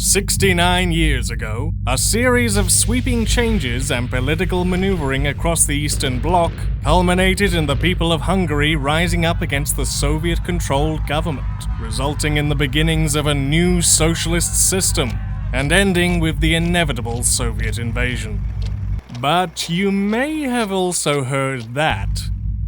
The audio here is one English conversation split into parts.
69 years ago, a series of sweeping changes and political maneuvering across the Eastern Bloc culminated in the people of Hungary rising up against the Soviet-controlled government, resulting in the beginnings of a new socialist system, and ending with the inevitable Soviet invasion. But you may have also heard that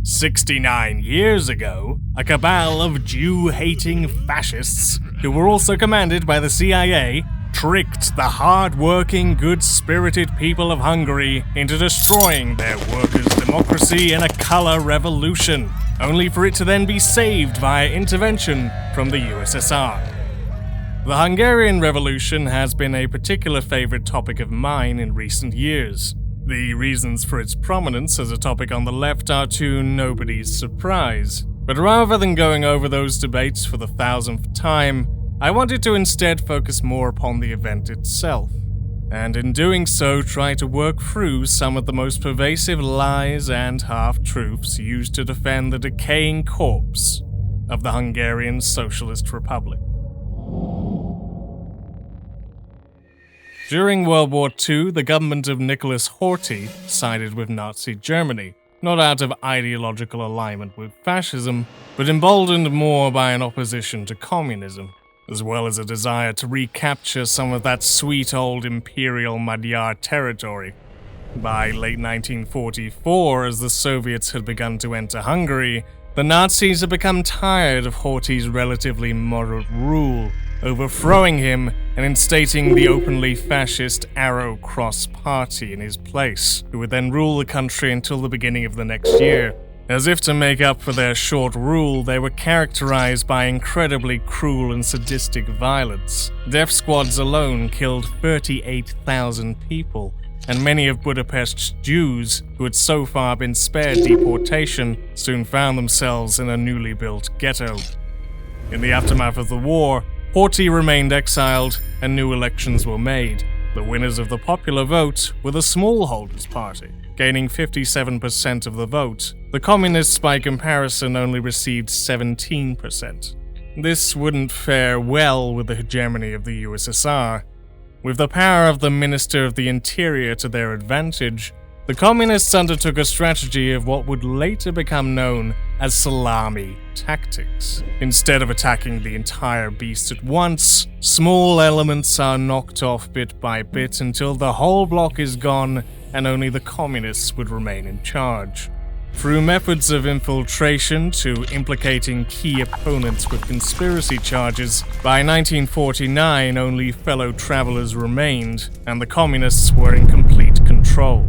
69 years ago, a cabal of Jew-hating fascists, who were also commanded by the CIA, tricked the hard-working, good-spirited people of Hungary into destroying their workers' democracy in a color revolution, only for it to then be saved via intervention from the USSR. The Hungarian Revolution has been a particular favorite topic of mine in recent years. The reasons for its prominence as a topic on the left are to nobody's surprise. But rather than going over those debates for the 1000th time, I wanted to instead focus more upon the event itself, and in doing so try to work through some of the most pervasive lies and half-truths used to defend the decaying corpse of the Hungarian Socialist Republic. During World War II, the government of Nicholas Horthy sided with Nazi Germany, not out of ideological alignment with fascism, but emboldened more by an opposition to communism, as well as a desire to recapture some of that sweet old imperial Magyar territory. By late 1944, as the Soviets had begun to enter Hungary, the Nazis had become tired of Horthy's relatively moderate rule, overthrowing him and instating the openly fascist Arrow Cross Party in his place, who would then rule the country until the beginning of the next year. As if to make up for their short rule, they were characterized by incredibly cruel and sadistic violence. Death squads alone killed 38,000 people, and many of Budapest's Jews, who had so far been spared deportation, soon found themselves in a newly built ghetto. In the aftermath of the war, Horthy remained exiled, and new elections were made. The winners of the popular vote were the Smallholders Party, gaining 57% of the vote. The Communists, by comparison, only received 17%. This wouldn't fare well with the hegemony of the USSR. With the power of the Minister of the Interior to their advantage, the Communists undertook a strategy of what would later become known as salami tactics. Instead of attacking the entire beast at once, small elements are knocked off bit by bit until the whole block is gone and only the Communists would remain in charge. Through methods of infiltration to implicating key opponents with conspiracy charges, by 1949 only fellow travelers remained, and the Communists were in complete control.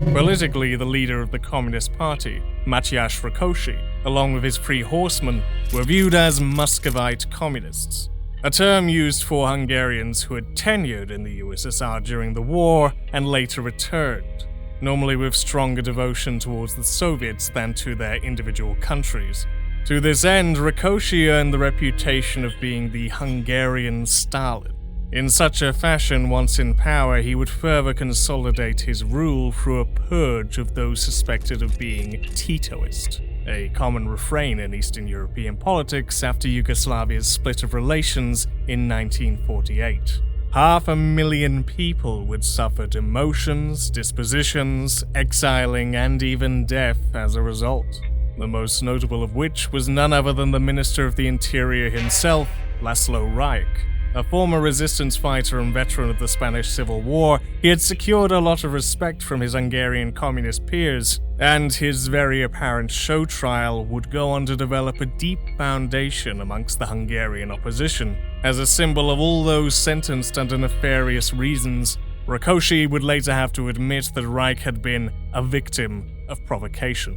Politically, the leader of the Communist Party, Matyas Rákosi, along with his three horsemen, were viewed as Muscovite communists, a term used for Hungarians who had tenured in the USSR during the war and later returned, normally with stronger devotion towards the Soviets than to their individual countries. To this end, Rákosi earned the reputation of being the Hungarian Stalin. In such a fashion, once in power, he would further consolidate his rule through a purge of those suspected of being Titoist, a common refrain in Eastern European politics after Yugoslavia's split of relations in 1948. 500,000 people would suffer demotions, dispositions, exiling, and even death as a result, the most notable of which was none other than the Minister of the Interior himself, Laszlo Rajk. A former resistance fighter and veteran of the Spanish Civil War, he had secured a lot of respect from his Hungarian communist peers, and his very apparent show trial would go on to develop a deep foundation amongst the Hungarian opposition. As a symbol of all those sentenced under nefarious reasons, Rákosi would later have to admit that Reich had been a victim of provocation.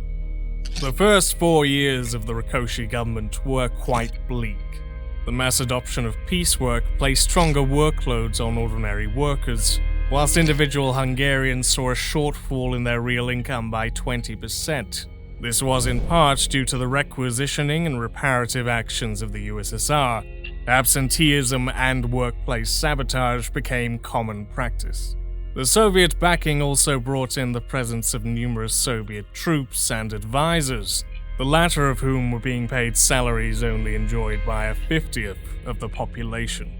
The first 4 years of the Rákosi government were quite bleak. The mass adoption of piecework placed stronger workloads on ordinary workers, whilst individual Hungarians saw a shortfall in their real income by 20%. This was in part due to the requisitioning and reparative actions of the USSR. Absenteeism and workplace sabotage became common practice. The Soviet backing also brought in the presence of numerous Soviet troops and advisors, the latter of whom were being paid salaries only enjoyed by a 50th of the population.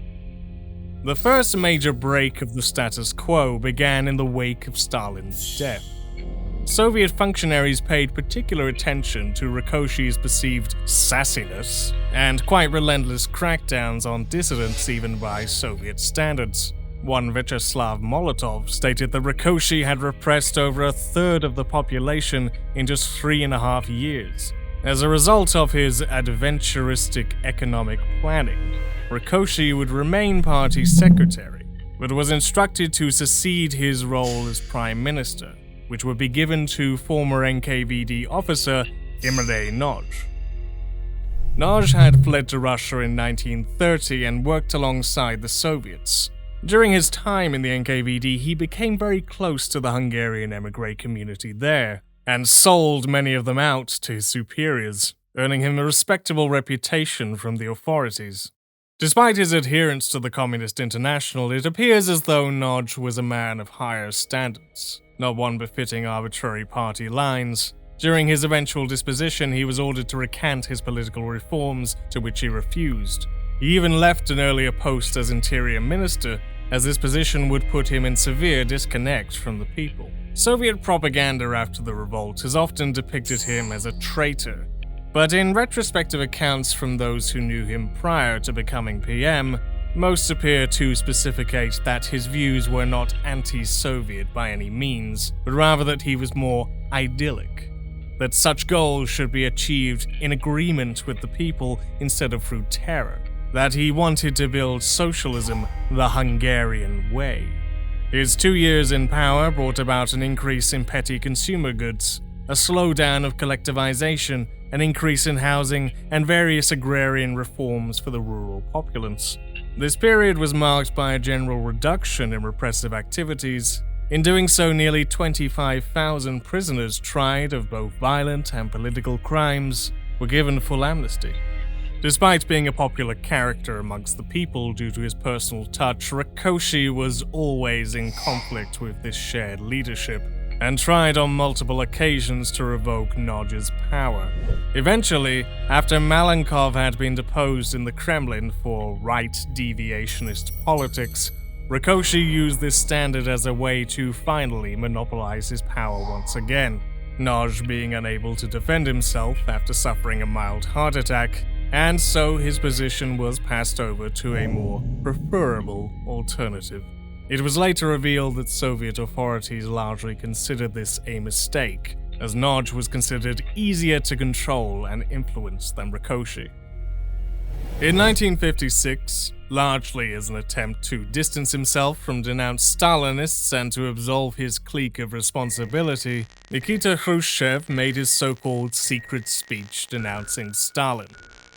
The first major break of the status quo began in the wake of Stalin's death. Soviet functionaries paid particular attention to Rakoshi's perceived sassiness and quite relentless crackdowns on dissidents even by Soviet standards. One Vyacheslav Molotov stated that Rakoshi had repressed over a third of the population in just 3.5 years. As a result of his adventuristic economic planning, Rakoshi would remain party secretary, but was instructed to succeed his role as prime minister, which would be given to former NKVD officer Imre Nagy. Nagy had fled to Russia in 1930 and worked alongside the Soviets. During his time in the NKVD, he became very close to the Hungarian émigré community there, and sold many of them out to his superiors, earning him a respectable reputation from the authorities. Despite his adherence to the Communist International, it appears as though Nagy was a man of higher standards, not one befitting arbitrary party lines. During his eventual disposition, he was ordered to recant his political reforms, to which he refused. He even left an earlier post as Interior Minister, as this position would put him in severe disconnect from the people. Soviet propaganda after the revolt has often depicted him as a traitor, but in retrospective accounts from those who knew him prior to becoming PM, most appear to specificate that his views were not anti-Soviet by any means, but rather that he was more idyllic, that such goals should be achieved in agreement with the people instead of through terror, that he wanted to build socialism the Hungarian way. His 2 years in power brought about an increase in petty consumer goods, a slowdown of collectivization, an increase in housing, and various agrarian reforms for the rural populace. This period was marked by a general reduction in repressive activities. In doing so, nearly 25,000 prisoners tried of both violent and political crimes were given full amnesty. Despite being a popular character amongst the people due to his personal touch, Rakoshi was always in conflict with this shared leadership, and tried on multiple occasions to revoke Nagy's power. Eventually, after Malenkov had been deposed in the Kremlin for right deviationist politics, Rakoshi used this standard as a way to finally monopolize his power once again, Nagy being unable to defend himself after suffering a mild heart attack, and so his position was passed over to a more preferable alternative. It was later revealed that Soviet authorities largely considered this a mistake, as Nagy was considered easier to control and influence than Rakoshi. In 1956, largely as an attempt to distance himself from denounced Stalinists and to absolve his clique of responsibility, Nikita Khrushchev made his so-called secret speech denouncing Stalin.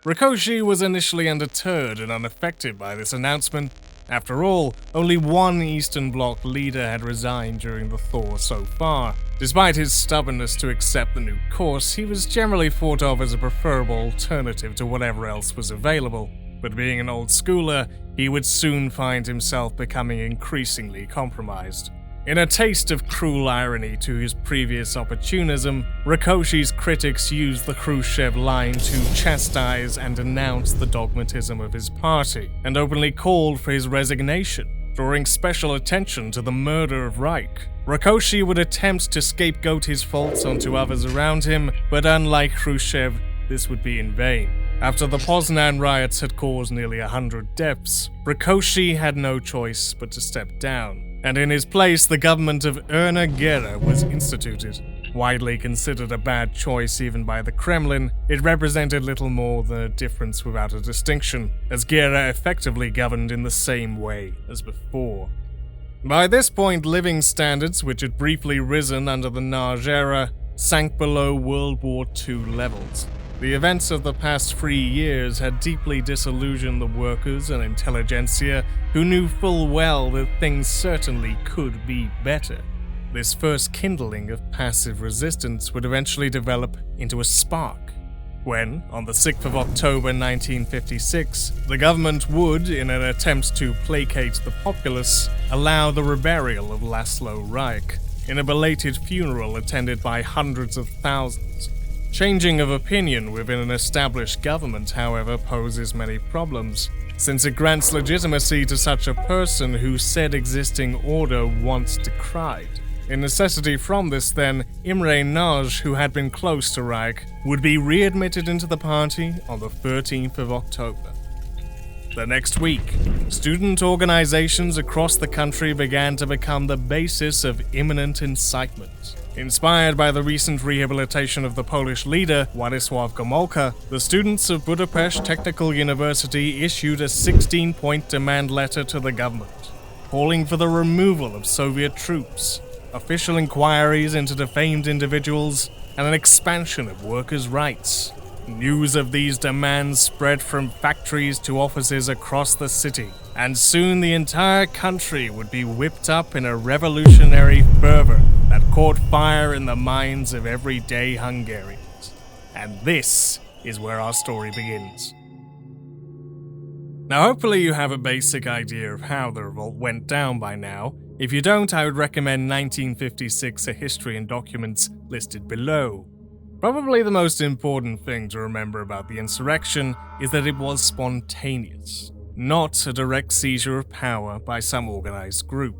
Rakoshi was initially undeterred and unaffected by this announcement. After all, only one Eastern Bloc leader had resigned during the thaw so far. Despite his stubbornness to accept the new course, he was generally thought of as a preferable alternative to whatever else was available. But being an old schooler, he would soon find himself becoming increasingly compromised. In a taste of cruel irony to his previous opportunism, Rakoshi's critics used the Khrushchev line to chastise and denounce the dogmatism of his party, and openly called for his resignation, drawing special attention to the murder of Rajk. Rakoshi would attempt to scapegoat his faults onto others around him, but unlike Khrushchev, this would be in vain. After the Poznan riots had caused nearly 100 deaths, Rakoshi had no choice but to step down, and in his place the government of Erna Gera was instituted. Widely considered a bad choice even by the Kremlin, it represented little more than a difference without a distinction, as Gera effectively governed in the same way as before. By this point, living standards, which had briefly risen under the Nagy era, sank below World War II levels. The events of the past 3 years had deeply disillusioned the workers and intelligentsia, who knew full well that things certainly could be better. This first kindling of passive resistance would eventually develop into a spark, when, on the 6th of October 1956, the government would, in an attempt to placate the populace, allow the reburial of Laszlo Rajk, in a belated funeral attended by hundreds of thousands. Changing of opinion within an established government, however, poses many problems, since it grants legitimacy to such a person who said existing order once decried. In necessity from this, then, Imre Nagy, who had been close to Rajk, would be readmitted into the party on the 13th of October. The next week, student organizations across the country began to become the basis of imminent incitement. Inspired by the recent rehabilitation of the Polish leader, Władysław Gomulka, the students of Budapest Technical University issued a 16-point demand letter to the government, calling for the removal of Soviet troops, official inquiries into defamed individuals, and an expansion of workers' rights. News of these demands spread from factories to offices across the city, and soon the entire country would be whipped up in a revolutionary fervor that caught fire in the minds of everyday Hungarians. And this is where our story begins. Now, hopefully you have a basic idea of how the revolt went down by now. If you don't, I would recommend 1956 A History and Documents listed below. Probably the most important thing to remember about the insurrection is that it was spontaneous, not a direct seizure of power by some organized group.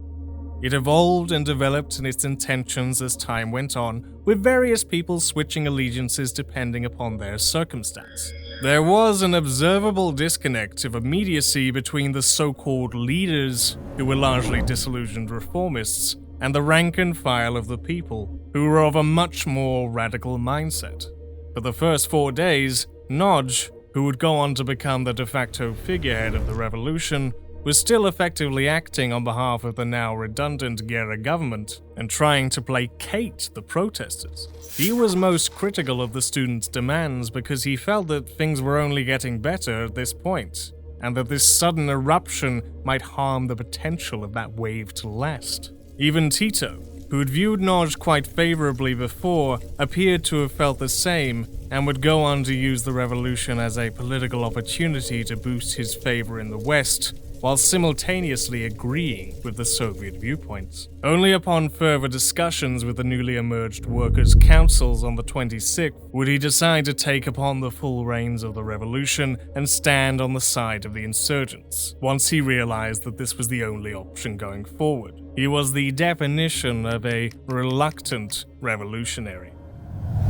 It evolved and developed in its intentions as time went on, with various people switching allegiances depending upon their circumstance. There was an observable disconnect of immediacy between the so-called leaders, who were largely disillusioned reformists, and the rank and file of the people, who were of a much more radical mindset. For the first 4 days, Nagy, who would go on to become the de facto figurehead of the revolution, was still effectively acting on behalf of the now redundant Gera government and trying to placate the protesters. He was most critical of the students' demands because he felt that things were only getting better at this point, and that this sudden eruption might harm the potential of that wave to last. Even Tito, who had viewed Nagy quite favorably before, appeared to have felt the same and would go on to use the revolution as a political opportunity to boost his favor in the West, while simultaneously agreeing with the Soviet viewpoints. Only upon further discussions with the newly emerged workers' councils on the 26th would he decide to take upon the full reins of the revolution and stand on the side of the insurgents, once he realized that this was the only option going forward. He was the definition of a reluctant revolutionary.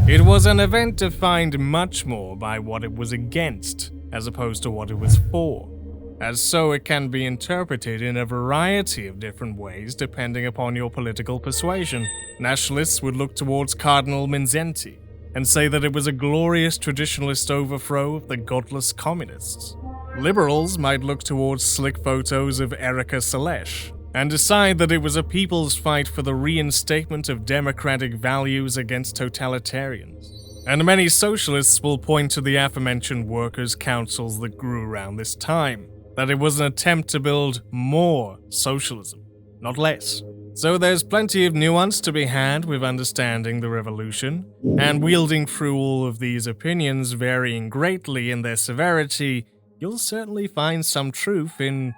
It was an event defined much more by what it was against, as opposed to what it was for. As so, it can be interpreted in a variety of different ways depending upon your political persuasion. Nationalists would look towards Cardinal Mindszenty and say that it was a glorious traditionalist overthrow of the godless communists. Liberals might look towards slick photos of Erika Széles and decide that it was a people's fight for the reinstatement of democratic values against totalitarians. And many socialists will point to the aforementioned workers' councils that grew around this time, that it was an attempt to build more socialism, not less. So there's plenty of nuance to be had with understanding the revolution, and wielding through all of these opinions varying greatly in their severity, you'll certainly find some truth in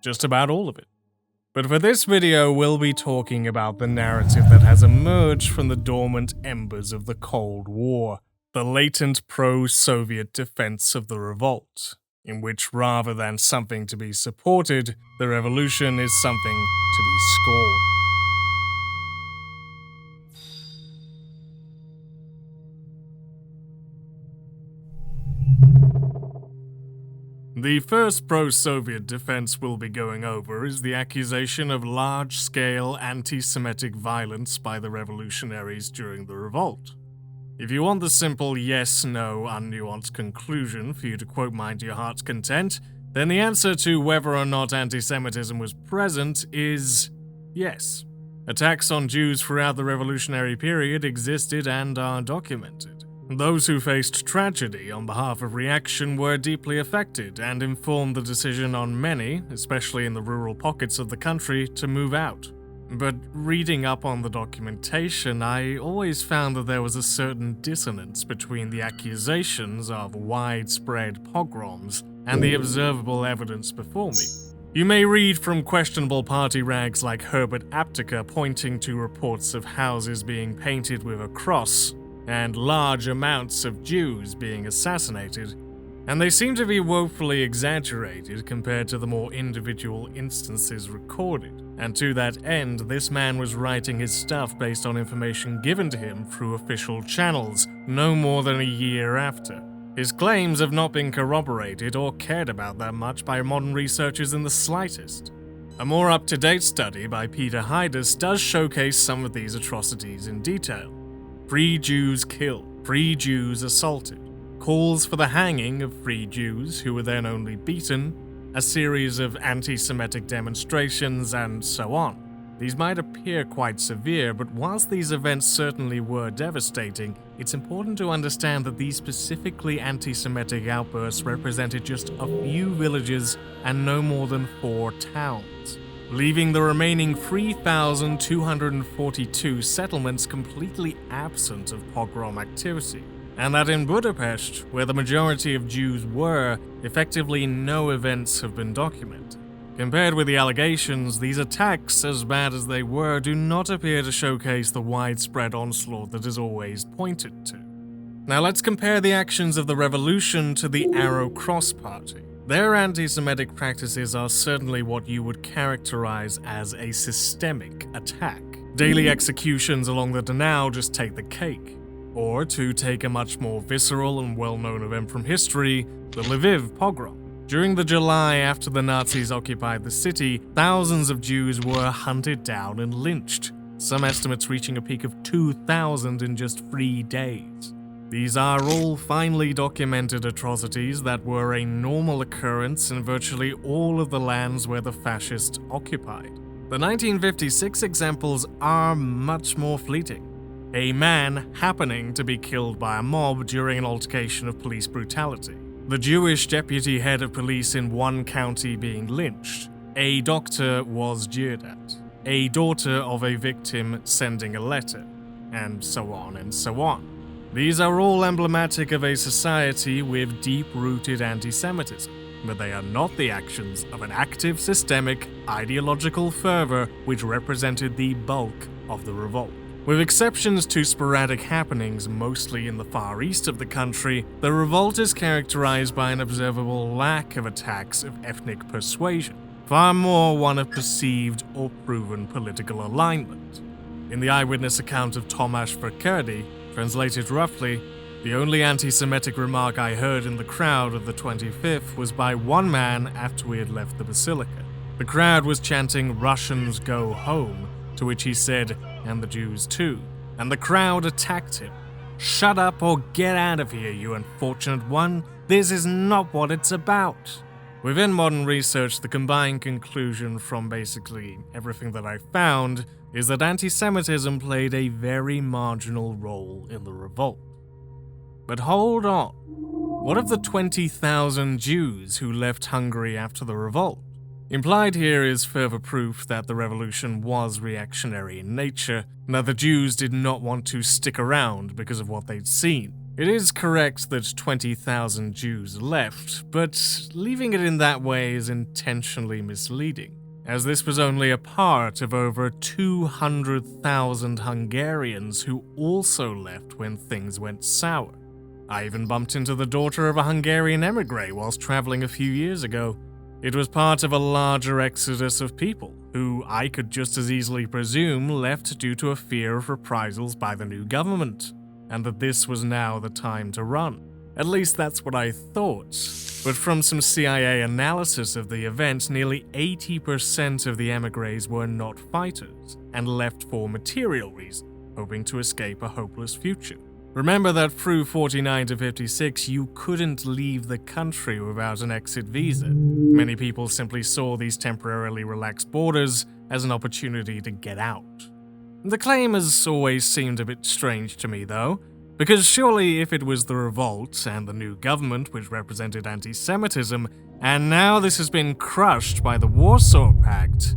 just about all of it. But for this video, we'll be talking about the narrative that has emerged from the dormant embers of the Cold War, the latent pro-Soviet defense of the revolt, in which rather than something to be supported, the revolution is something to be scorned. The first pro-Soviet defense we'll be going over is the accusation of large-scale anti-Semitic violence by the revolutionaries during the revolt. If you want the simple yes-no unnuanced conclusion for you to quote mine to your heart's content, then the answer to whether or not anti-Semitism was present is yes. Attacks on Jews throughout the revolutionary period existed and are documented. Those who faced tragedy on behalf of Reaction were deeply affected and informed the decision on many, especially in the rural pockets of the country, to move out. But reading up on the documentation, I always found that there was a certain dissonance between the accusations of widespread pogroms and the observable evidence before me. You may read from questionable party rags like Herbert Apteker pointing to reports of houses being painted with a cross, and large amounts of Jews being assassinated, and they seem to be woefully exaggerated compared to the more individual instances recorded. And to that end, this man was writing his stuff based on information given to him through official channels no more than a year after. His claims have not been corroborated or cared about that much by modern researchers in the slightest. A more up-to-date study by Peter Heides does showcase some of these atrocities in detail. Free Jews killed, free Jews assaulted, calls for the hanging of free Jews who were then only beaten, a series of anti-Semitic demonstrations, and so on. These might appear quite severe, but whilst these events certainly were devastating, it's important to understand that these specifically anti-Semitic outbursts represented just a few villages and no more than 4 towns, leaving the remaining 3,242 settlements completely absent of pogrom activity. And that in Budapest, where the majority of Jews were, effectively no events have been documented. Compared with the allegations, these attacks, as bad as they were, do not appear to showcase the widespread onslaught that is always pointed to. Now let's compare the actions of the revolution to the Arrow Cross Party. Their anti-Semitic practices are certainly what you would characterize as a systemic attack. Daily executions along the Donau just take the cake. Or, to take a much more visceral and well-known event from history, the Lviv pogrom. During the July after the Nazis occupied the city, thousands of Jews were hunted down and lynched, some estimates reaching a peak of 2,000 in just 3 days. These are all finely documented atrocities that were a normal occurrence in virtually all of the lands where the fascists occupied. The 1956 examples are much more fleeting. A man happening to be killed by a mob during an altercation of police brutality. The Jewish deputy head of police in one county being lynched. A doctor was jeered at. A daughter of a victim sending a letter. And so on and so on. These are all emblematic of a society with deep-rooted anti-Semitism, but they are not the actions of an active, systemic, ideological fervor which represented the bulk of the revolt. With exceptions to sporadic happenings, mostly in the far east of the country, the revolt is characterized by an observable lack of attacks of ethnic persuasion, far more one of perceived or proven political alignment. In the eyewitness account of Tomasz Verkerdy, translated roughly, the only anti-Semitic remark I heard in the crowd of the 25th was by one man after we had left the basilica. The crowd was chanting "Russians go home," to which he said, "and the Jews too," and the crowd attacked him. "Shut up or get out of here, you unfortunate one. This is not what it's about." Within modern research, the combined conclusion from basically everything that I found is that anti-Semitism played a very marginal role in the revolt. But hold on. What of the 20,000 Jews who left Hungary after the revolt? Implied here is further proof that the revolution was reactionary in nature, and that the Jews did not want to stick around because of what they'd seen. It is correct that 20,000 Jews left, but leaving it in that way is intentionally misleading, as this was only a part of over 200,000 Hungarians who also left when things went sour. I even bumped into the daughter of a Hungarian emigre whilst traveling a few years ago. It was part of a larger exodus of people, who I could just as easily presume left due to a fear of reprisals by the new government, and that this was now the time to run. At least that's what I thought. But from some CIA analysis of the event, nearly 80% of the emigres were not fighters, and left for material reasons, hoping to escape a hopeless future. Remember that through 49 to 56, you couldn't leave the country without an exit visa. Many people simply saw these temporarily relaxed borders as an opportunity to get out. The claim has always seemed a bit strange to me, though, because surely if it was the revolt and the new government which represented anti-Semitism, and now this has been crushed by the Warsaw Pact,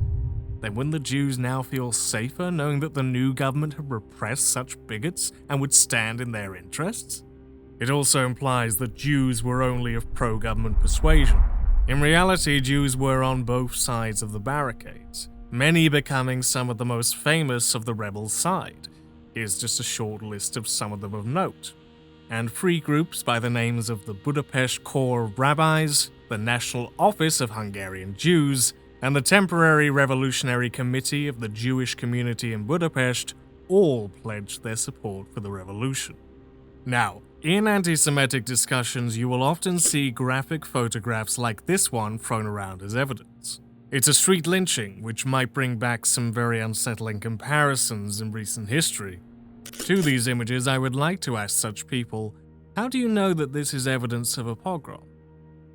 then wouldn't the Jews now feel safer knowing that the new government had repressed such bigots and would stand in their interests? It also implies that Jews were only of pro-government persuasion. In reality, Jews were on both sides of the barricades, many becoming some of the most famous of the rebel side. Here's just a short list of some of them of note. And three groups by the names of the Budapest Corps of Rabbis, the National Office of Hungarian Jews, and the Temporary Revolutionary Committee of the Jewish Community in Budapest all pledged their support for the revolution. Now, in anti-Semitic discussions, you will often see graphic photographs like this one thrown around as evidence. It's a street lynching, which might bring back some very unsettling comparisons in recent history. To these images, I would like to ask such people, how do you know that this is evidence of a pogrom?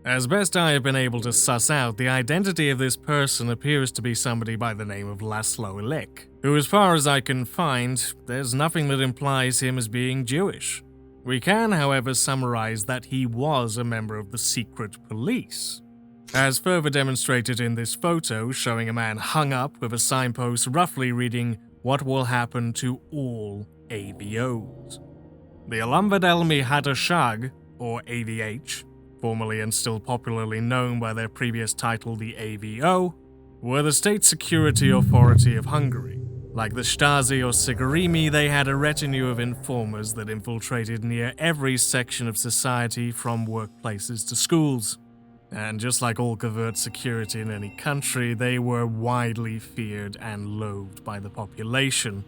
As best I have been able to suss out, the identity of this person appears to be somebody by the name of Laszlo Rajk, who, as far as I can find, there's nothing that implies him as being Jewish. We can, however, summarize that he was a member of the secret police, as further demonstrated in this photo showing a man hung up with a signpost roughly reading, "What will happen to all AVOs?" The Alamvadelmi Hadashag, or AVH, formerly and still popularly known by their previous title the AVO, were the state security authority of Hungary. Like the Stasi or Sigurimi, they had a retinue of informers that infiltrated near every section of society from workplaces to schools. And just like all covert security in any country, they were widely feared and loathed by the population.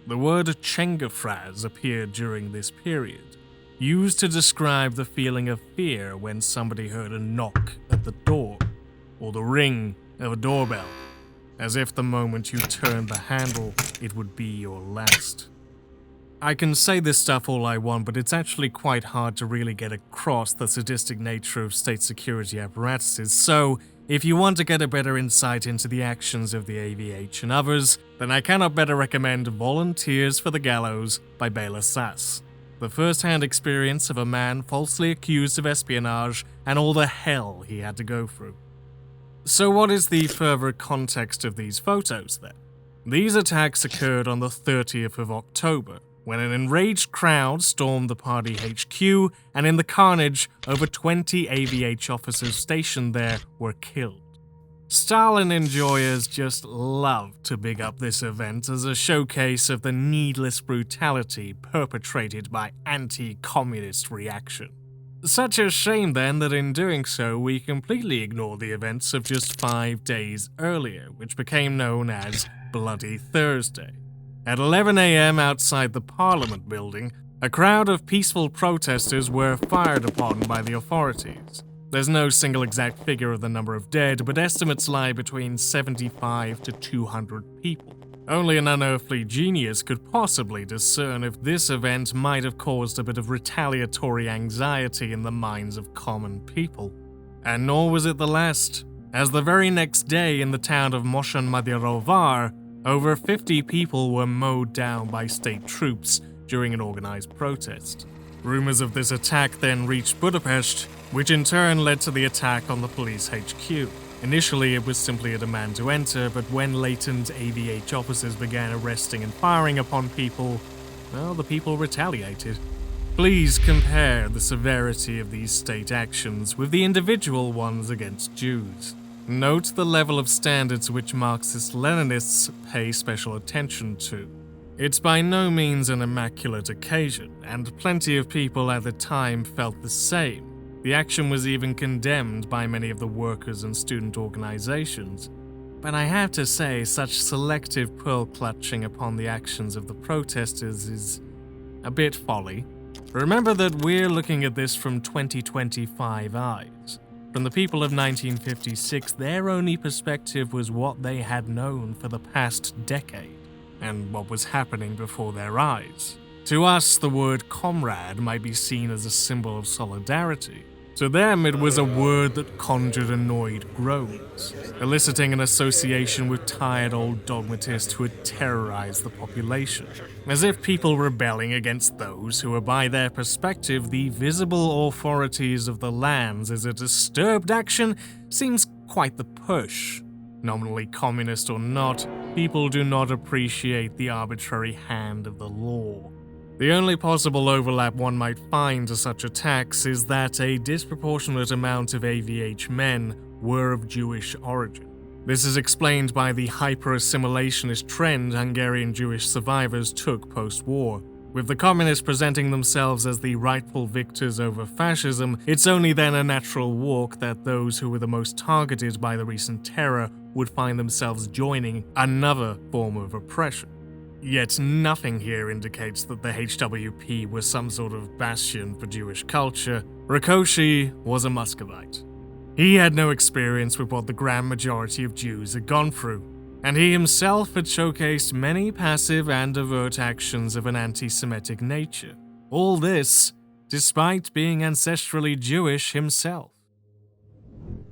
The word Chengafraz appeared during this period, used to describe the feeling of fear when somebody heard a knock at the door, or the ring of a doorbell, as if the moment you turned the handle, it would be your last. I can say this stuff all I want, but it's actually quite hard to really get across the sadistic nature of state security apparatuses, so if you want to get a better insight into the actions of the AVH and others, then I cannot better recommend Volunteers for the Gallows by Bela Sass, the first-hand experience of a man falsely accused of espionage and all the hell he had to go through. So what is the further context of these photos then? These attacks occurred on the 30th of October, when an enraged crowd stormed the party HQ, and in the carnage, over 20 AVH officers stationed there were killed. Stalin enjoyers just love to big up this event as a showcase of the needless brutality perpetrated by anti-communist reaction. Such a shame then that in doing so we completely ignore the events of just 5 days earlier, which became known as Bloody Thursday. At 11 a.m. outside the Parliament building, a crowd of peaceful protesters were fired upon by the authorities. There's no single exact figure of the number of dead, but estimates lie between 75 to 200 people. Only an unearthly genius could possibly discern if this event might have caused a bit of retaliatory anxiety in the minds of common people. And nor was it the last, as the very next day in the town of Moson Magyarovar, over 50 people were mowed down by state troops during an organized protest. Rumors of this attack then reached Budapest, which in turn led to the attack on the police HQ. Initially, it was simply a demand to enter, but when latent AVH officers began arresting and firing upon people, well, the people retaliated. Please compare the severity of these state actions with the individual ones against Jews. Note the level of standards which Marxist-Leninists pay special attention to. It's by no means an immaculate occasion, and plenty of people at the time felt the same. The action was even condemned by many of the workers and student organizations. But I have to say, such selective pearl-clutching upon the actions of the protesters is a bit folly. Remember that we're looking at this from 2025 eyes. From the people of 1956, their only perspective was what they had known for the past decade, and what was happening before their eyes. To us, the word comrade might be seen as a symbol of solidarity. To them, it was a word that conjured annoyed groans, eliciting an association with tired old dogmatists who had terrorized the population. As if people rebelling against those who were, by their perspective, the visible authorities of the lands as a disturbed action seems quite the push. Nominally communist or not, people do not appreciate the arbitrary hand of the law. The only possible overlap one might find to such attacks is that a disproportionate amount of AVH men were of Jewish origin. This is explained by the hyper-assimilationist trend Hungarian Jewish survivors took post-war. With the communists presenting themselves as the rightful victors over fascism, it's only then a natural walk that those who were the most targeted by the recent terror would find themselves joining another form of oppression. Yet nothing here indicates that the HWP was some sort of bastion for Jewish culture. Rákosi was a Muscovite. He had no experience with what the grand majority of Jews had gone through, and he himself had showcased many passive and overt actions of an anti-Semitic nature. All this, despite being ancestrally Jewish himself.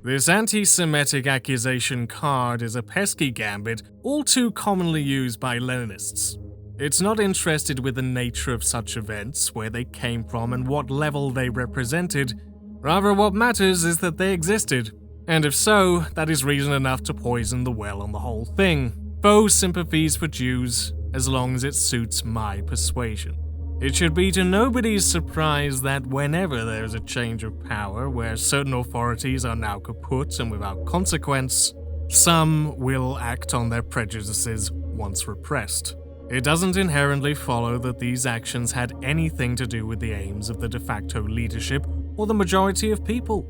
This anti-Semitic accusation card is a pesky gambit all too commonly used by Leninists. It's not interested with the nature of such events, where they came from and what level they represented. Rather, what matters is that they existed, and if so, that is reason enough to poison the well on the whole thing. Faux sympathies for Jews, as long as it suits my persuasion. It should be to nobody's surprise that whenever there is a change of power where certain authorities are now kaput and without consequence, some will act on their prejudices once repressed. It doesn't inherently follow that these actions had anything to do with the aims of the de facto leadership or the majority of people.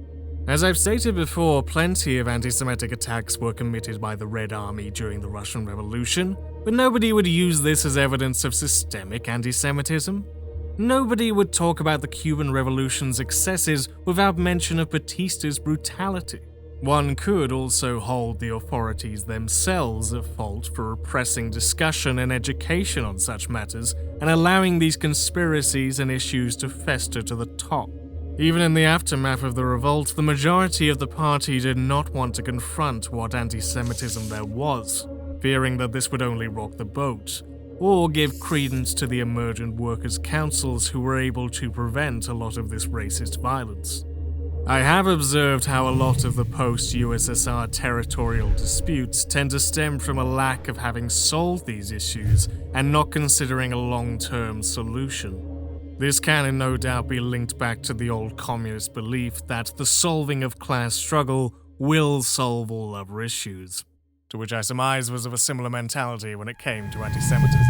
As I've stated before, plenty of anti-Semitic attacks were committed by the Red Army during the Russian Revolution, but nobody would use this as evidence of systemic anti-Semitism. Nobody would talk about the Cuban Revolution's excesses without mention of Batista's brutality. One could also hold the authorities themselves at fault for repressing discussion and education on such matters and allowing these conspiracies and issues to fester to the top. Even in the aftermath of the revolt, the majority of the party did not want to confront what anti-Semitism there was, fearing that this would only rock the boat, or give credence to the emergent workers' councils who were able to prevent a lot of this racist violence. I have observed how a lot of the post-USSR territorial disputes tend to stem from a lack of having solved these issues and not considering a long-term solution. This can no doubt be linked back to the old communist belief that the solving of class struggle will solve all other issues, to which I surmise was of a similar mentality when it came to anti-Semitism.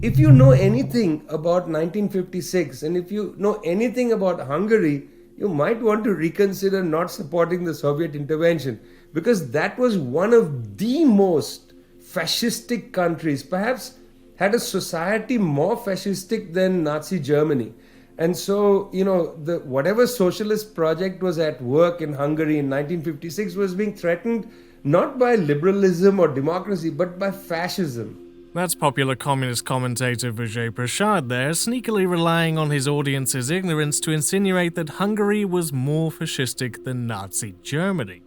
If you know anything about 1956 and if you know anything about Hungary, you might want to reconsider not supporting the Soviet intervention, because that was one of the most fascistic countries, perhaps had a society more fascistic than Nazi Germany. And so, whatever socialist project was at work in Hungary in 1956 was being threatened not by liberalism or democracy, but by fascism. That's popular communist commentator Vijay Prashad there, sneakily relying on his audience's ignorance to insinuate that Hungary was more fascistic than Nazi Germany.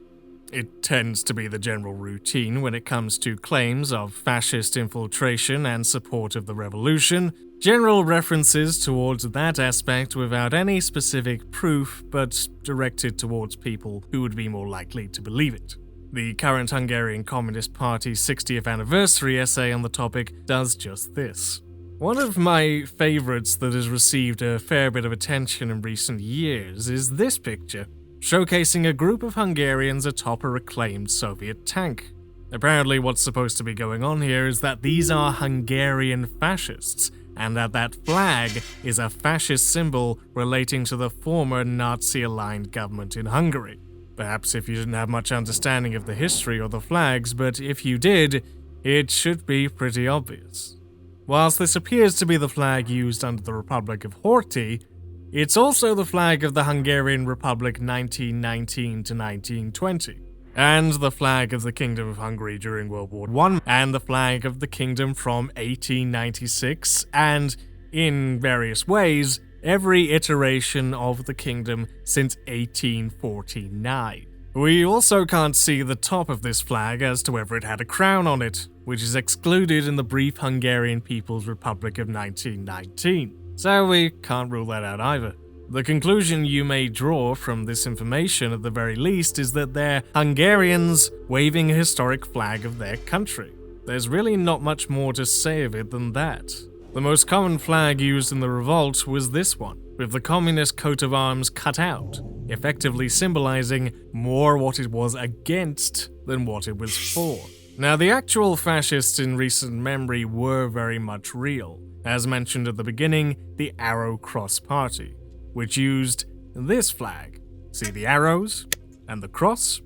It tends to be the general routine when it comes to claims of fascist infiltration and support of the revolution, general references towards that aspect without any specific proof, but directed towards people who would be more likely to believe it. The current Hungarian Communist Party's 60th anniversary essay on the topic does just this. One of my favorites that has received a fair bit of attention in recent years is this picture, showcasing a group of Hungarians atop a reclaimed Soviet tank. Apparently what's supposed to be going on here is that these are Hungarian fascists, and that flag is a fascist symbol relating to the former Nazi-aligned government in Hungary. Perhaps if you didn't have much understanding of the history or the flags, but if you did, it should be pretty obvious. Whilst this appears to be the flag used under the Republic of Horthy, it's also the flag of the Hungarian Republic 1919 to 1920, and the flag of the Kingdom of Hungary during World War I, and the flag of the kingdom from 1896, and, in various ways, every iteration of the kingdom since 1849. We also can't see the top of this flag as to whether it had a crown on it, which is excluded in the brief Hungarian People's Republic of 1919. So we can't rule that out either. The conclusion you may draw from this information at the very least is that they're Hungarians waving a historic flag of their country. There's really not much more to say of it than that. The most common flag used in the revolt was this one, with the communist coat of arms cut out, effectively symbolizing more what it was against than what it was for. Now, the actual fascists in recent memory were very much real. As mentioned at the beginning, the Arrow Cross Party, which used this flag. See the arrows and the cross?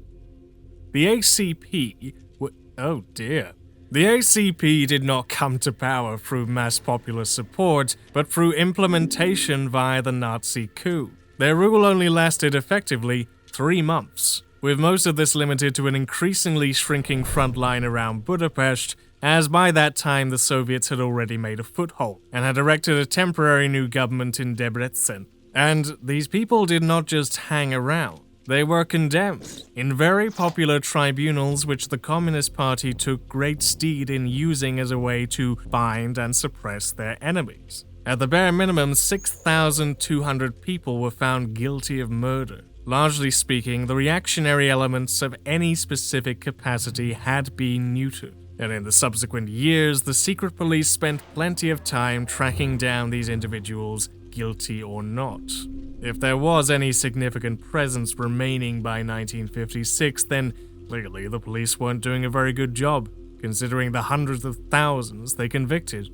The ACP oh dear. The ACP did not come to power through mass popular support, but through implementation via the Nazi coup. Their rule only lasted effectively 3 months, with most of this limited to an increasingly shrinking front line around Budapest, as by that time the Soviets had already made a foothold and had erected a temporary new government in Debrecen. And these people did not just hang around. They were condemned in very popular tribunals which the Communist Party took great steed in using as a way to bind and suppress their enemies. At the bare minimum, 6,200 people were found guilty of murder. Largely speaking, the reactionary elements of any specific capacity had been neutered. And in the subsequent years, the secret police spent plenty of time tracking down these individuals, guilty or not. If there was any significant presence remaining by 1956, then clearly the police weren't doing a very good job, considering the hundreds of thousands they convicted.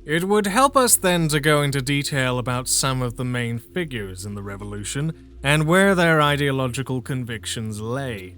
It would help us then to go into detail about some of the main figures in the revolution and where their ideological convictions lay.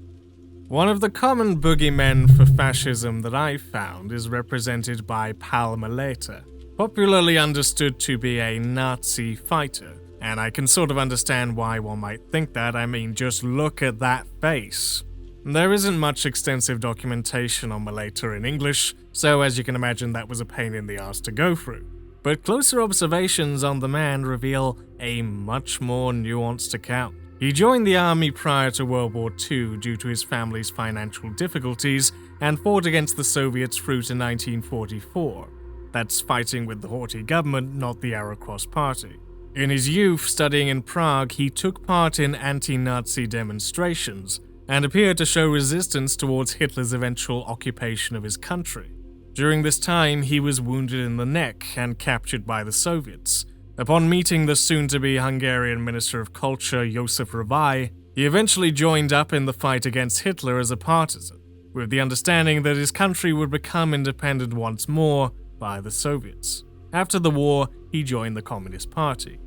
One of the common boogeymen for fascism that I've found is represented by Pál Maleta, popularly understood to be a Nazi fighter. And I can sort of understand why one might think that. I mean, just look at that face. There isn't much extensive documentation on Maleta in English, so as you can imagine that was a pain in the ass to go through. But closer observations on the man reveal a much more nuanced account. He joined the army prior to World War II due to his family's financial difficulties and fought against the Soviets through to 1944. That's fighting with the Horthy government, not the Arrow Cross Party. In his youth, studying in Prague, he took part in anti-Nazi demonstrations and appeared to show resistance towards Hitler's eventual occupation of his country. During this time, he was wounded in the neck and captured by the Soviets. Upon meeting the soon-to-be Hungarian Minister of Culture, Josef Ravai, he eventually joined up in the fight against Hitler as a partisan, with the understanding that his country would become independent once more by the Soviets. After the war, he joined the Communist Party.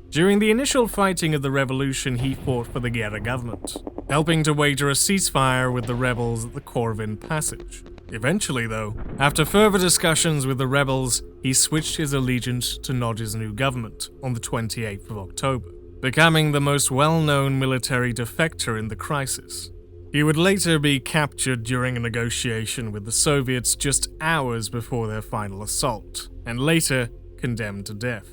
During the initial fighting of the revolution, he fought for the Gera government, helping to wager a ceasefire with the rebels at the Corvin Passage. Eventually, though, after further discussions with the rebels, he switched his allegiance to Nagy's new government on the 28th of October, becoming the most well-known military defector in the crisis. He would later be captured during a negotiation with the Soviets just hours before their final assault, and later condemned to death.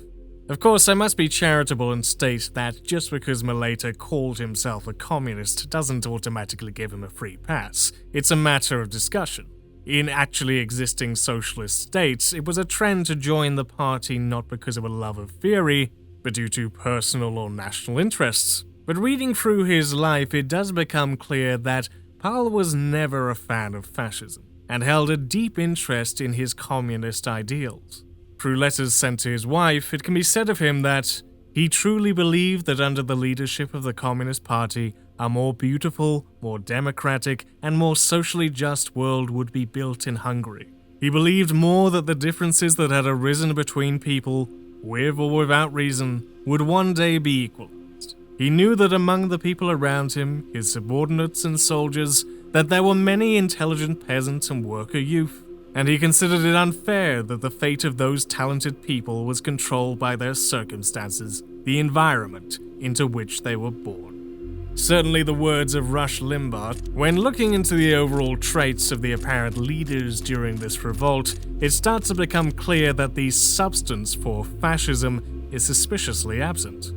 Of course, I must be charitable and state that just because Maleta called himself a communist doesn't automatically give him a free pass. It's a matter of discussion. In actually existing socialist states, it was a trend to join the party not because of a love of theory, but due to personal or national interests. But reading through his life, it does become clear that Pál was never a fan of fascism, and held a deep interest in his communist ideals. Through letters sent to his wife, it can be said of him that he truly believed that under the leadership of the Communist Party, a more beautiful, more democratic, and more socially just world would be built in Hungary. He believed more that the differences that had arisen between people, with or without reason, would one day be equalized. He knew that among the people around him, his subordinates and soldiers, that there were many intelligent peasants and worker youth, and he considered it unfair that the fate of those talented people was controlled by their circumstances, the environment into which they were born. Certainly the words of Rush Limbaugh. When looking into the overall traits of the apparent leaders during this revolt, it starts to become clear that the substance for fascism is suspiciously absent.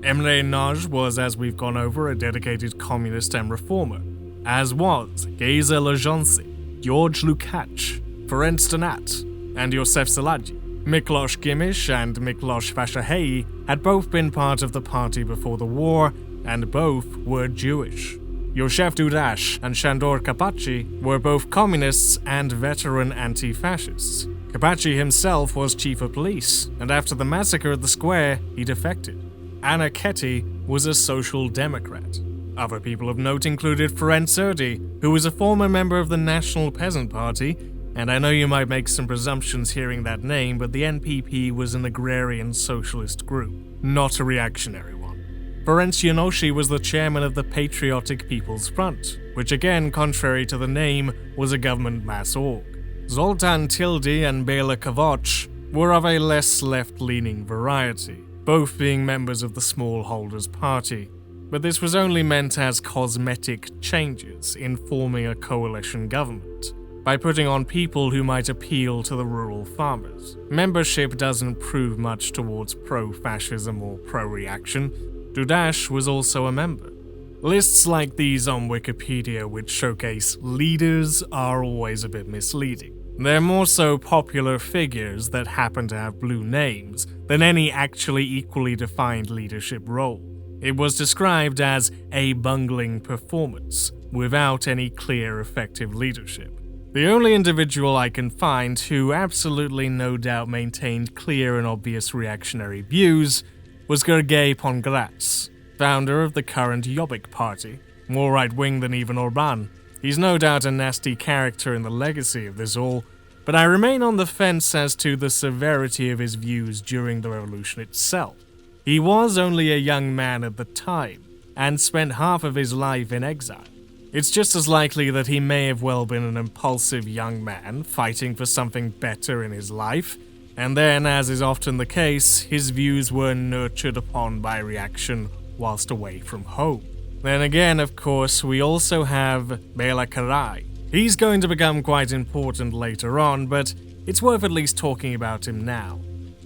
Emre Nagy was, as we've gone over, a dedicated communist and reformer, as was Géza Lajonci, George Lukács, Ferenc Donat, and József Szilágyi. Miklos Gimish and Miklos Vásárhelyi had both been part of the party before the war, and both were Jewish. József Dudas and Sándor Kapacsi were both communists and veteran anti-fascists. Carpacci himself was chief of police, and after the massacre at the square, he defected. Anna Ketty was a social democrat. Other people of note included Ferenc Erdi, who was a former member of the National Peasant Party, and I know you might make some presumptions hearing that name, but the NPP was an agrarian socialist group, not a reactionary one. Ferenc Jánosi was the chairman of the Patriotic People's Front, which again, contrary to the name, was a government mass org. Zoltán Tildy and Béla Kovács were of a less left-leaning variety, both being members of the Smallholders Party, but this was only meant as cosmetic changes in forming a coalition government, by putting on people who might appeal to the rural farmers. Membership doesn't prove much towards pro-fascism or pro-reaction. Dudas was also a member. Lists like these on Wikipedia which showcase leaders are always a bit misleading. They're more so popular figures that happen to have blue names than any actually equally defined leadership role. It was described as a bungling performance, without any clear effective leadership. The only individual I can find who absolutely no doubt maintained clear and obvious reactionary views was Gergely Pongrac, founder of the current Jobbik party, more right-wing than even Orbán. He's no doubt a nasty character in the legacy of this all, but I remain on the fence as to the severity of his views during the revolution itself. He was only a young man at the time, and spent half of his life in exile. It's just as likely that he may have well been an impulsive young man fighting for something better in his life, and then, as is often the case, his views were nurtured upon by reaction whilst away from home. Then again, of course, we also have Béla Karai. He's going to become quite important later on, but it's worth at least talking about him now.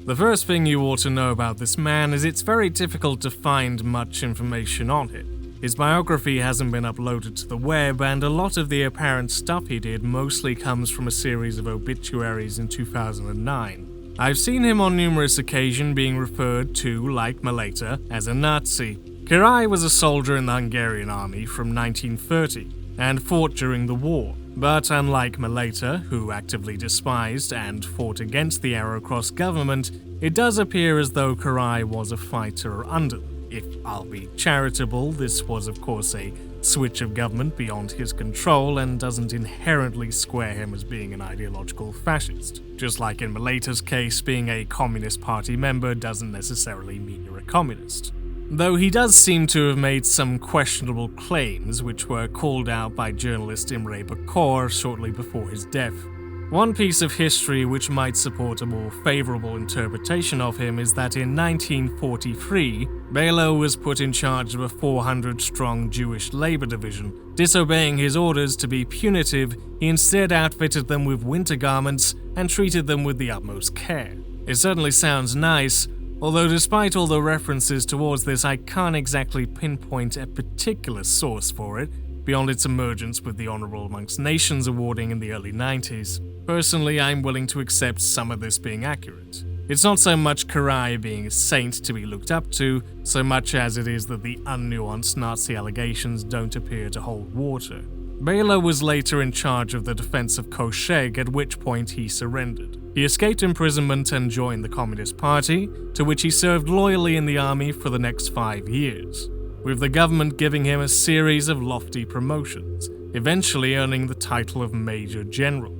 The first thing you ought to know about this man is it's very difficult to find much information on him. His biography hasn't been uploaded to the web, and a lot of the apparent stuff he did mostly comes from a series of obituaries in 2009. I've seen him on numerous occasions being referred to, like Maleta, as a Nazi. Karai was a soldier in the Hungarian army from 1930 and fought during the war, but unlike Maleta, who actively despised and fought against the Arrow-Cross government, it does appear as though Karai was a fighter under them. If I'll be charitable, this was of course a switch of government beyond his control and doesn't inherently square him as being an ideological fascist. Just like in Maleta's case, being a Communist Party member doesn't necessarily mean you're a communist. Though he does seem to have made some questionable claims which were called out by journalist Imre Bakor shortly before his death. One piece of history which might support a more favorable interpretation of him is that in 1943, Béla was put in charge of a 400-strong Jewish labor division. Disobeying his orders to be punitive, he instead outfitted them with winter garments and treated them with the utmost care. It certainly sounds nice, although despite all the references towards this, I can't exactly pinpoint a particular source for it, beyond its emergence with the Honorable Amongst Nations awarding in the early 90s. Personally, I'm willing to accept some of this being accurate. It's not so much Karai being a saint to be looked up to, so much as it is that the unnuanced Nazi allegations don't appear to hold water. Béla was later in charge of the defense of Kőszeg, at which point he surrendered. He escaped imprisonment and joined the Communist Party, to which he served loyally in the army for the next 5 years, with the government giving him a series of lofty promotions, eventually earning the title of Major General.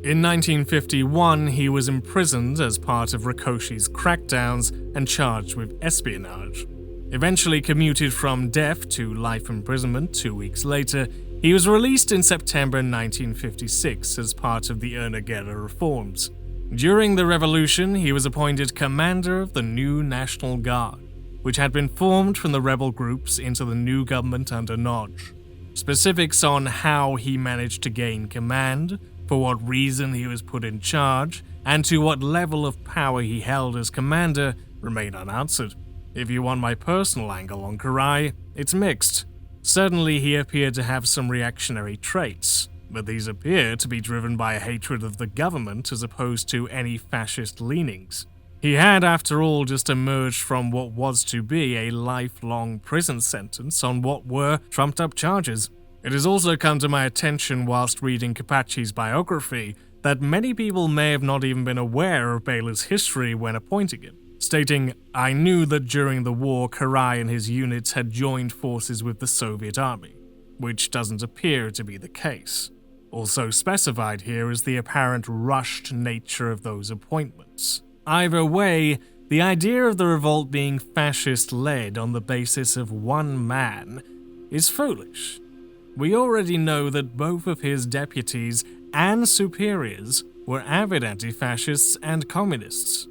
In 1951, he was imprisoned as part of Rákosi's crackdowns and charged with espionage. Eventually commuted from death to life imprisonment 2 weeks later, he was released in September 1956 as part of the Ernegera reforms. During the revolution, he was appointed commander of the new National Guard, which had been formed from the rebel groups into the new government under Nagy. Specifics on how he managed to gain command, for what reason he was put in charge, and to what level of power he held as commander remain unanswered. If you want my personal angle on Karai, it's mixed. Certainly he appeared to have some reactionary traits, but these appear to be driven by a hatred of the government as opposed to any fascist leanings. He had, after all, just emerged from what was to be a lifelong prison sentence on what were trumped-up charges. It has also come to my attention whilst reading Carpacci's biography that many people may have not even been aware of Baylor's history when appointing him, stating, "I knew that during the war Karai and his units had joined forces with the Soviet army," which doesn't appear to be the case. Also specified here is the apparent rushed nature of those appointments. Either way, the idea of the revolt being fascist-led on the basis of one man is foolish. We already know that both of his deputies and superiors were avid anti-fascists and communists.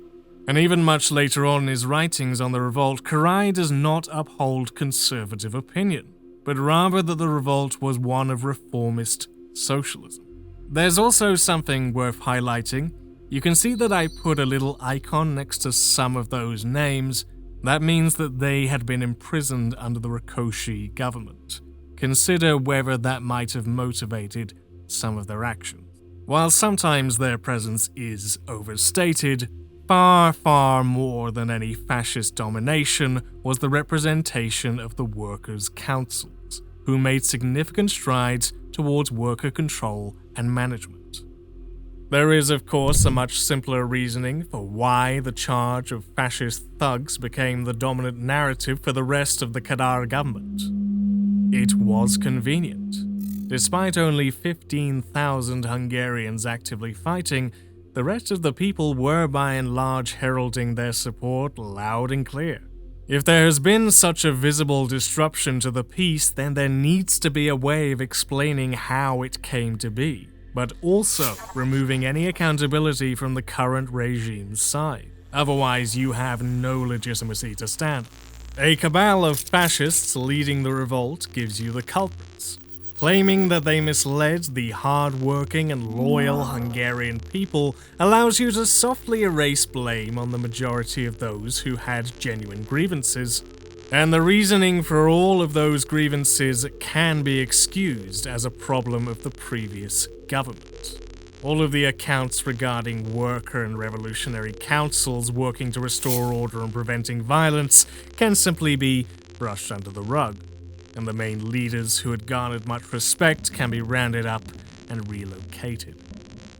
And even much later on in his writings on the revolt, Karai does not uphold conservative opinion, but rather that the revolt was one of reformist socialism. There's also something worth highlighting. You can see that I put a little icon next to some of those names. That means that they had been imprisoned under the Rákosi government. Consider whether that might have motivated some of their actions. While sometimes their presence is overstated, far, far more than any fascist domination was the representation of the workers' councils, who made significant strides towards worker control and management. There is, of course, a much simpler reasoning for why the charge of fascist thugs became the dominant narrative for the rest of the Kadar government. It was convenient. Despite only 15,000 Hungarians actively fighting, the rest of the people were by and large heralding their support loud and clear. If there has been such a visible disruption to the peace, then there needs to be a way of explaining how it came to be, but also removing any accountability from the current regime's side. Otherwise, you have no legitimacy to stand. A cabal of fascists leading the revolt gives you the culprits. Claiming that they misled the hard-working and loyal Hungarian people allows you to softly erase blame on the majority of those who had genuine grievances. And the reasoning for all of those grievances can be excused as a problem of the previous government. All of the accounts regarding worker and revolutionary councils working to restore order and preventing violence can simply be brushed under the rug, and the main leaders who had garnered much respect can be rounded up and relocated.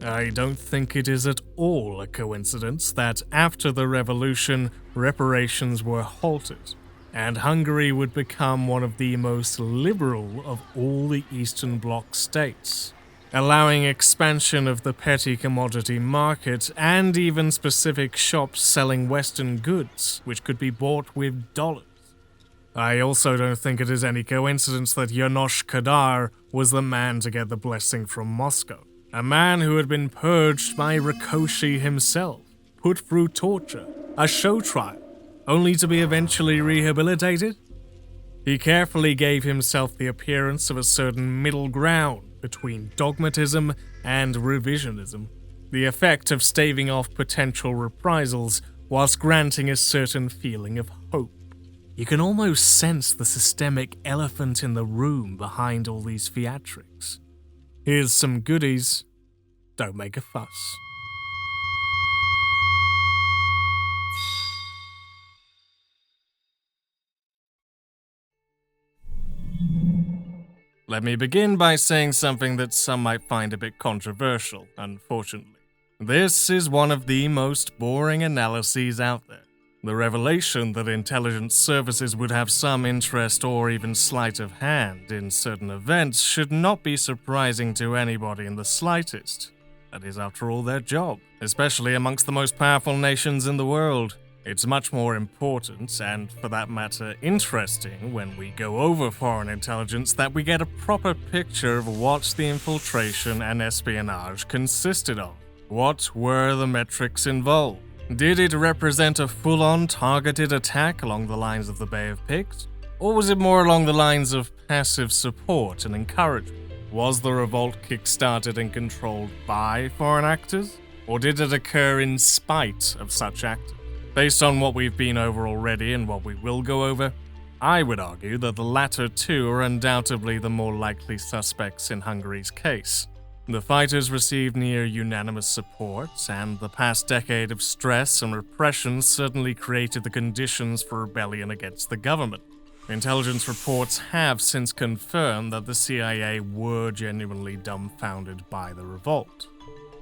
I don't think it is at all a coincidence that after the revolution, reparations were halted, and Hungary would become one of the most liberal of all the Eastern Bloc states, allowing expansion of the petty commodity market and even specific shops selling Western goods, which could be bought with dollars. I also don't think it is any coincidence that János Kadar was the man to get the blessing from Moscow, a man who had been purged by Rákosi himself, put through torture, a show trial, only to be eventually rehabilitated. He carefully gave himself the appearance of a certain middle ground between dogmatism and revisionism, the effect of staving off potential reprisals whilst granting a certain feeling of hope. You can almost sense the systemic elephant in the room behind all these theatrics. Here's some goodies. Don't make a fuss. Let me begin by saying something that some might find a bit controversial, unfortunately. This is one of the most boring analyses out there. The revelation that intelligence services would have some interest or even sleight of hand in certain events should not be surprising to anybody in the slightest. That is, after all, their job, especially amongst the most powerful nations in the world. It's much more important, and for that matter, interesting, when we go over foreign intelligence that we get a proper picture of what the infiltration and espionage consisted of. What were the metrics involved? Did it represent a full-on targeted attack along the lines of the Bay of Pigs? Or was it more along the lines of passive support and encouragement? Was the revolt kick-started and controlled by foreign actors? Or did it occur in spite of such actors? Based on what we've been over already and what we will go over, I would argue that the latter two are undoubtedly the more likely suspects in Hungary's case. The fighters received near unanimous support, and the past decade of stress and repression certainly created the conditions for rebellion against the government. Intelligence reports have since confirmed that the CIA were genuinely dumbfounded by the revolt.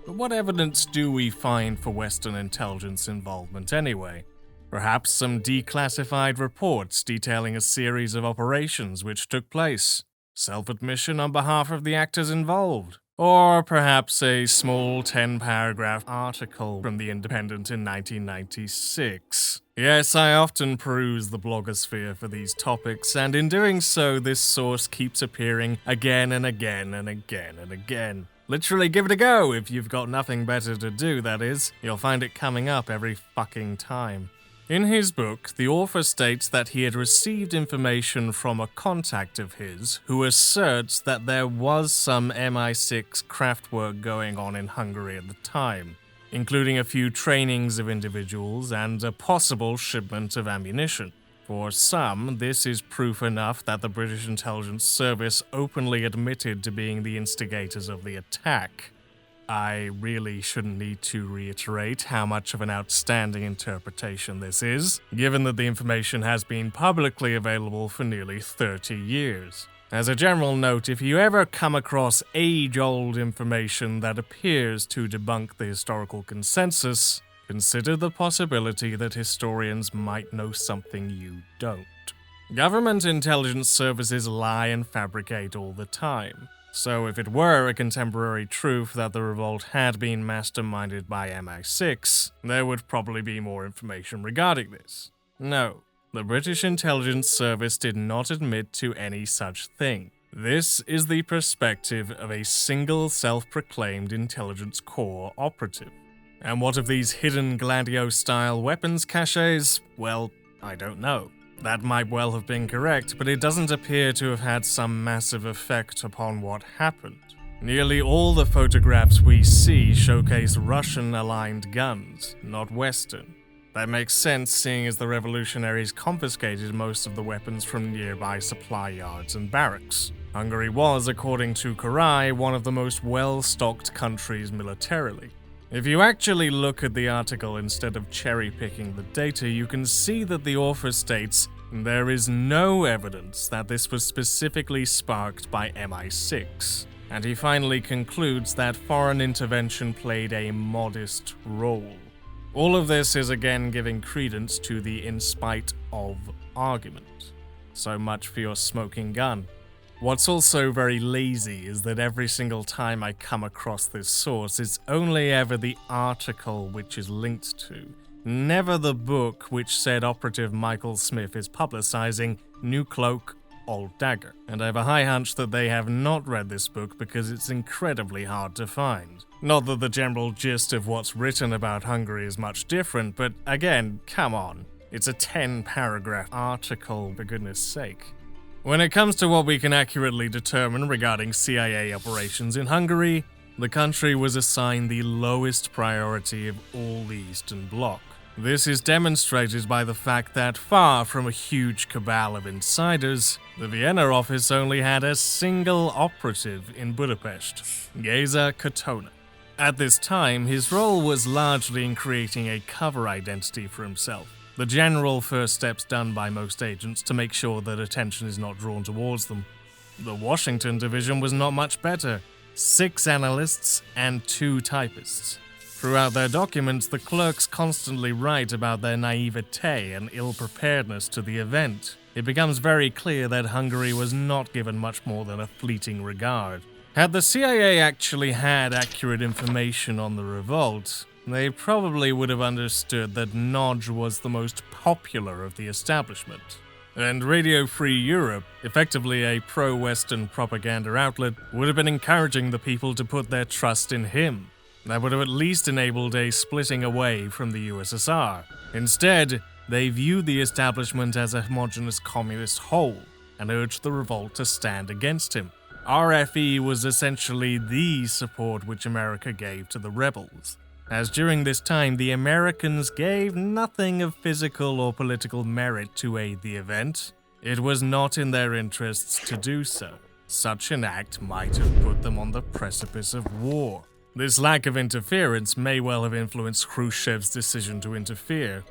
But what evidence do we find for Western intelligence involvement anyway? Perhaps some declassified reports detailing a series of operations which took place, self-admission on behalf of the actors involved, or perhaps a small 10-paragraph article from The Independent in 1996. Yes, I often peruse the blogosphere for these topics, and in doing so, this source keeps appearing again and again and again and again. Literally give it a go if you've got nothing better to do, that is. You'll find it coming up every fucking time. In his book, the author states that he had received information from a contact of his who asserts that there was some MI6 craft work going on in Hungary at the time, including a few trainings of individuals and a possible shipment of ammunition. For some, this is proof enough that the British intelligence service openly admitted to being the instigators of the attack. I really shouldn't need to reiterate how much of an outstanding interpretation this is, given that the information has been publicly available for nearly 30 years. As a general note, if you ever come across age-old information that appears to debunk the historical consensus, consider the possibility that historians might know something you don't. Government intelligence services lie and fabricate all the time. So if it were a contemporary truth that the revolt had been masterminded by MI6, there would probably be more information regarding this. No, the British intelligence service did not admit to any such thing. This is the perspective of a single self-proclaimed intelligence corps operative. And what of these hidden Gladio-style weapons caches? Well, I don't know. That might well have been correct, but it doesn't appear to have had some massive effect upon what happened. Nearly all the photographs we see showcase Russian-aligned guns, not Western. That makes sense, seeing as the revolutionaries confiscated most of the weapons from nearby supply yards and barracks. Hungary was, according to Karai, one of the most well-stocked countries militarily. If you actually look at the article instead of cherry-picking the data, you can see that the author states there is no evidence that this was specifically sparked by MI6, and he finally concludes that foreign intervention played a modest role. All of this is again giving credence to the in spite of argument. So much for your smoking gun. What's also very lazy is that every single time I come across this source, it's only ever the article which is linked to, never the book which said operative Michael Smith is publicizing New Cloak, Old Dagger. And I have a high hunch that they have not read this book because it's incredibly hard to find. Not that the general gist of what's written about Hungary is much different, but again, come on. It's a 10-paragraph article, for goodness sake. When it comes to what we can accurately determine regarding CIA operations in Hungary, the country was assigned the lowest priority of all the Eastern Bloc. This is demonstrated by the fact that, far from a huge cabal of insiders, the Vienna office only had a single operative in Budapest, Géza Katona. At this time, his role was largely in creating a cover identity for himself. The general first steps done by most agents to make sure that attention is not drawn towards them. The Washington division was not much better. 6 analysts and 2 typists. Throughout their documents, the clerks constantly write about their naivete and ill-preparedness to the event. It becomes very clear that Hungary was not given much more than a fleeting regard. Had the CIA actually had accurate information on the revolt, they probably would have understood that Nagy was the most popular of the establishment. And Radio Free Europe, effectively a pro-Western propaganda outlet, would have been encouraging the people to put their trust in him. That would have at least enabled a splitting away from the USSR. Instead, they viewed the establishment as a homogeneous communist whole and urged the revolt to stand against him. RFE was essentially the support which America gave to the rebels, as during this time the Americans gave nothing of physical or political merit to aid the event. It was not in their interests to do so. Such an act might have put them on the precipice of war. This lack of interference may well have influenced Khrushchev's decision to interfere.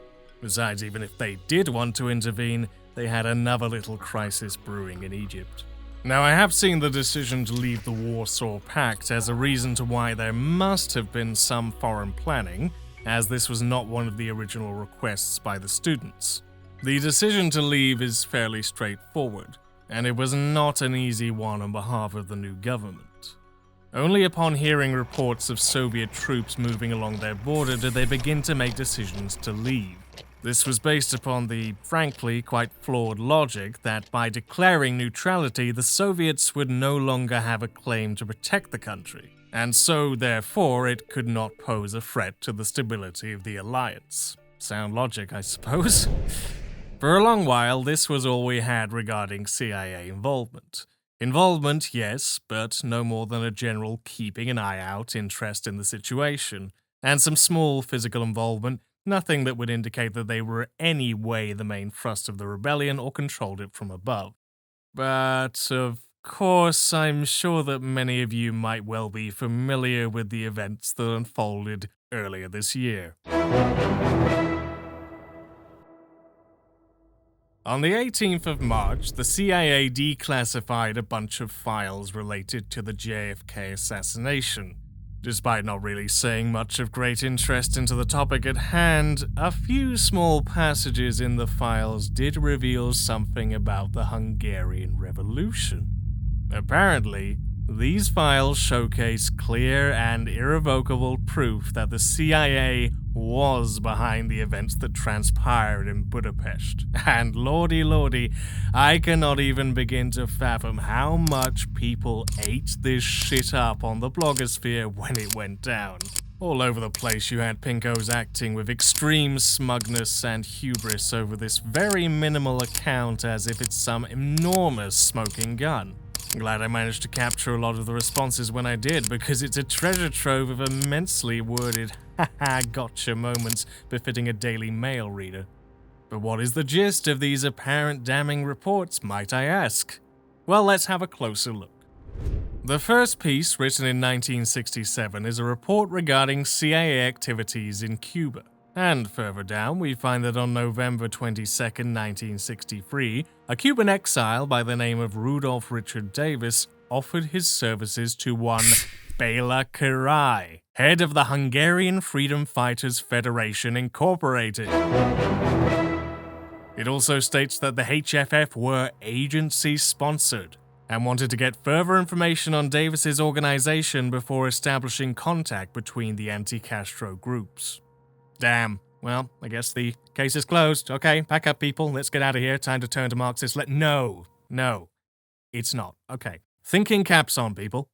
Besides, even if they did want to intervene, they had another little crisis brewing in Egypt. Now, I have seen the decision to leave the Warsaw Pact as a reason to why there must have been some foreign planning, as this was not one of the original requests by the students. The decision to leave is fairly straightforward, and it was not an easy one on behalf of the new government. Only upon hearing reports of Soviet troops moving along their border did they begin to make decisions to leave. This was based upon the, frankly, quite flawed logic that by declaring neutrality, the Soviets would no longer have a claim to protect the country, and so, therefore, it could not pose a threat to the stability of the alliance. Sound logic, I suppose? For a long while, this was all we had regarding CIA involvement. Involvement, yes, but no more than a general keeping an eye out interest in the situation, and some small physical involvement, nothing that would indicate that they were any way the main thrust of the rebellion or controlled it from above. But, of course, I'm sure that many of you might well be familiar with the events that unfolded earlier this year. On the 18th of March, the CIA declassified a bunch of files related to the JFK assassination. Despite not really saying much of great interest into the topic at hand, a few small passages in the files did reveal something about the Hungarian Revolution. Apparently, these files showcase clear and irrevocable proof that the CIA was behind the events that transpired in Budapest. And lordy, I cannot even begin to fathom how much people ate this shit up on the blogosphere when it went down. All over the place you had pinkos acting with extreme smugness and hubris over this very minimal account as if it's some enormous smoking gun. Glad I managed to capture a lot of the responses when I did, because it's a treasure trove of immensely worded haha gotcha moments befitting a Daily Mail reader. But what is the gist of these apparent damning reports, might I ask? Well, let's have a closer look. The first piece, written in 1967, is a report regarding CIA activities in Cuba. And further down, we find that on November 22, 1963, a Cuban exile by the name of Rudolph Richard Davis offered his services to one Béla Király, head of the Hungarian Freedom Fighters Federation Incorporated. It also states that the HFF were agency-sponsored and wanted to get further information on Davis's organization before establishing contact between the anti-Castro groups. Damn. Well, I guess the case is closed. Okay, pack up, people. Let's get out of here. Time to turn to Marxist. No, it's not. Okay. Thinking caps on, people.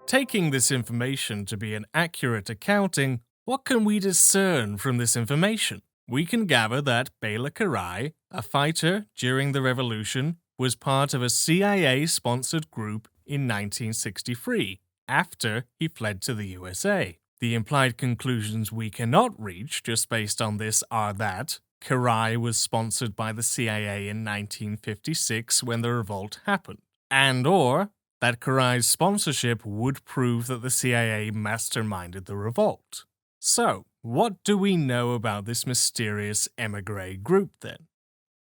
Taking this information to be an accurate accounting, what can we discern from this information? We can gather that Béla Király, a fighter during the revolution, was part of a CIA-sponsored group in 1963, after he fled to the USA. The implied conclusions we cannot reach just based on this are that Király was sponsored by the CIA in 1956 when the revolt happened, and/or that Király's sponsorship would prove that the CIA masterminded the revolt. So, what do we know about this mysterious émigré group then?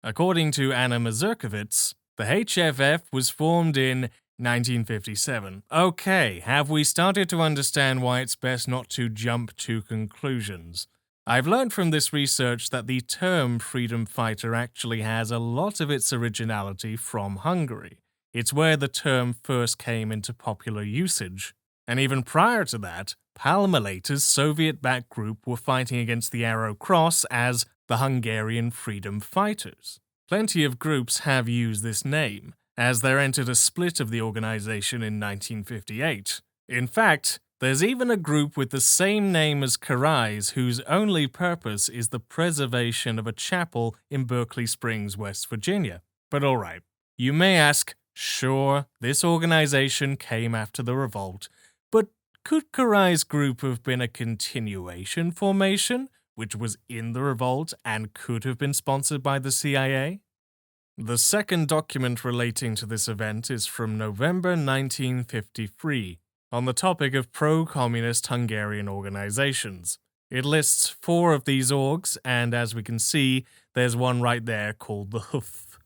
According to Anna Mazurkiewicz, the HFF was formed in 1957. Okay, have we started to understand why it's best not to jump to conclusions? I've learned from this research that the term freedom fighter actually has a lot of its originality from Hungary. It's where the term first came into popular usage. And even prior to that, Palmolator's Soviet-backed group were fighting against the Arrow Cross as the Hungarian Freedom Fighters. Plenty of groups have used this name, as there entered a split of the organization in 1958. In fact, there's even a group with the same name as Király's whose only purpose is the preservation of a chapel in Berkeley Springs, West Virginia. But alright, you may ask, sure, this organization came after the revolt, but could Király's group have been a continuation formation, which was in the revolt and could have been sponsored by the CIA? The second document relating to this event is from November 1953, on the topic of pro-communist Hungarian organizations. It lists 4 of these orgs, and as we can see, there's one right there called the Hoof.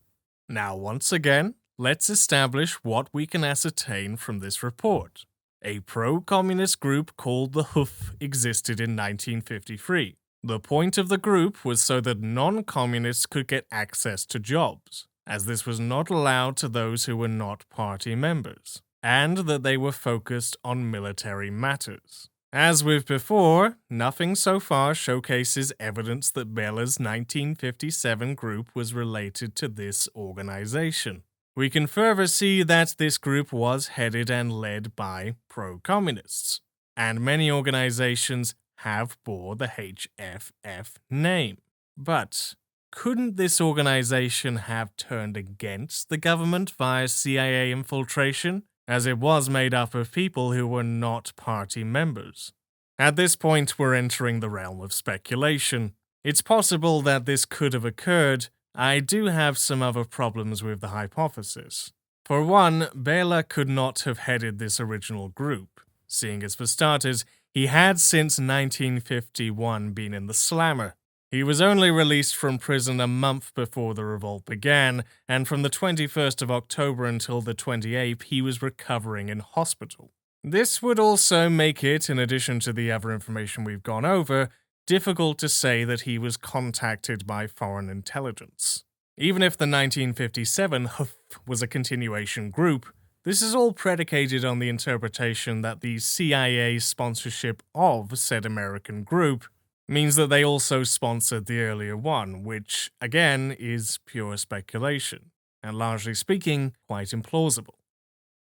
Now, once again, let's establish what we can ascertain from this report. A pro-communist group called the Hoof existed in 1953. The point of the group was so that non-communists could get access to jobs, as this was not allowed to those who were not party members, and that they were focused on military matters. As with before, nothing so far showcases evidence that Bela's 1957 group was related to this organization. We can further see that this group was headed and led by pro-communists, and many organizations have bore the HFF name. But couldn't this organization have turned against the government via CIA infiltration, as it was made up of people who were not party members? At this point, we're entering the realm of speculation. It's possible that this could have occurred. I do have some other problems with the hypothesis. For one, Bela could not have headed this original group, seeing as for starters, he had since 1951 been in the slammer. He was only released from prison a month before the revolt began, and from the 21st of October until the 28th, he was recovering in hospital. This would also make it, in addition to the other information we've gone over, difficult to say that he was contacted by foreign intelligence. Even if the 1957 Hoof was a continuation group, this is all predicated on the interpretation that the CIA sponsorship of said American group means that they also sponsored the earlier one, which, again, is pure speculation, and largely speaking, quite implausible.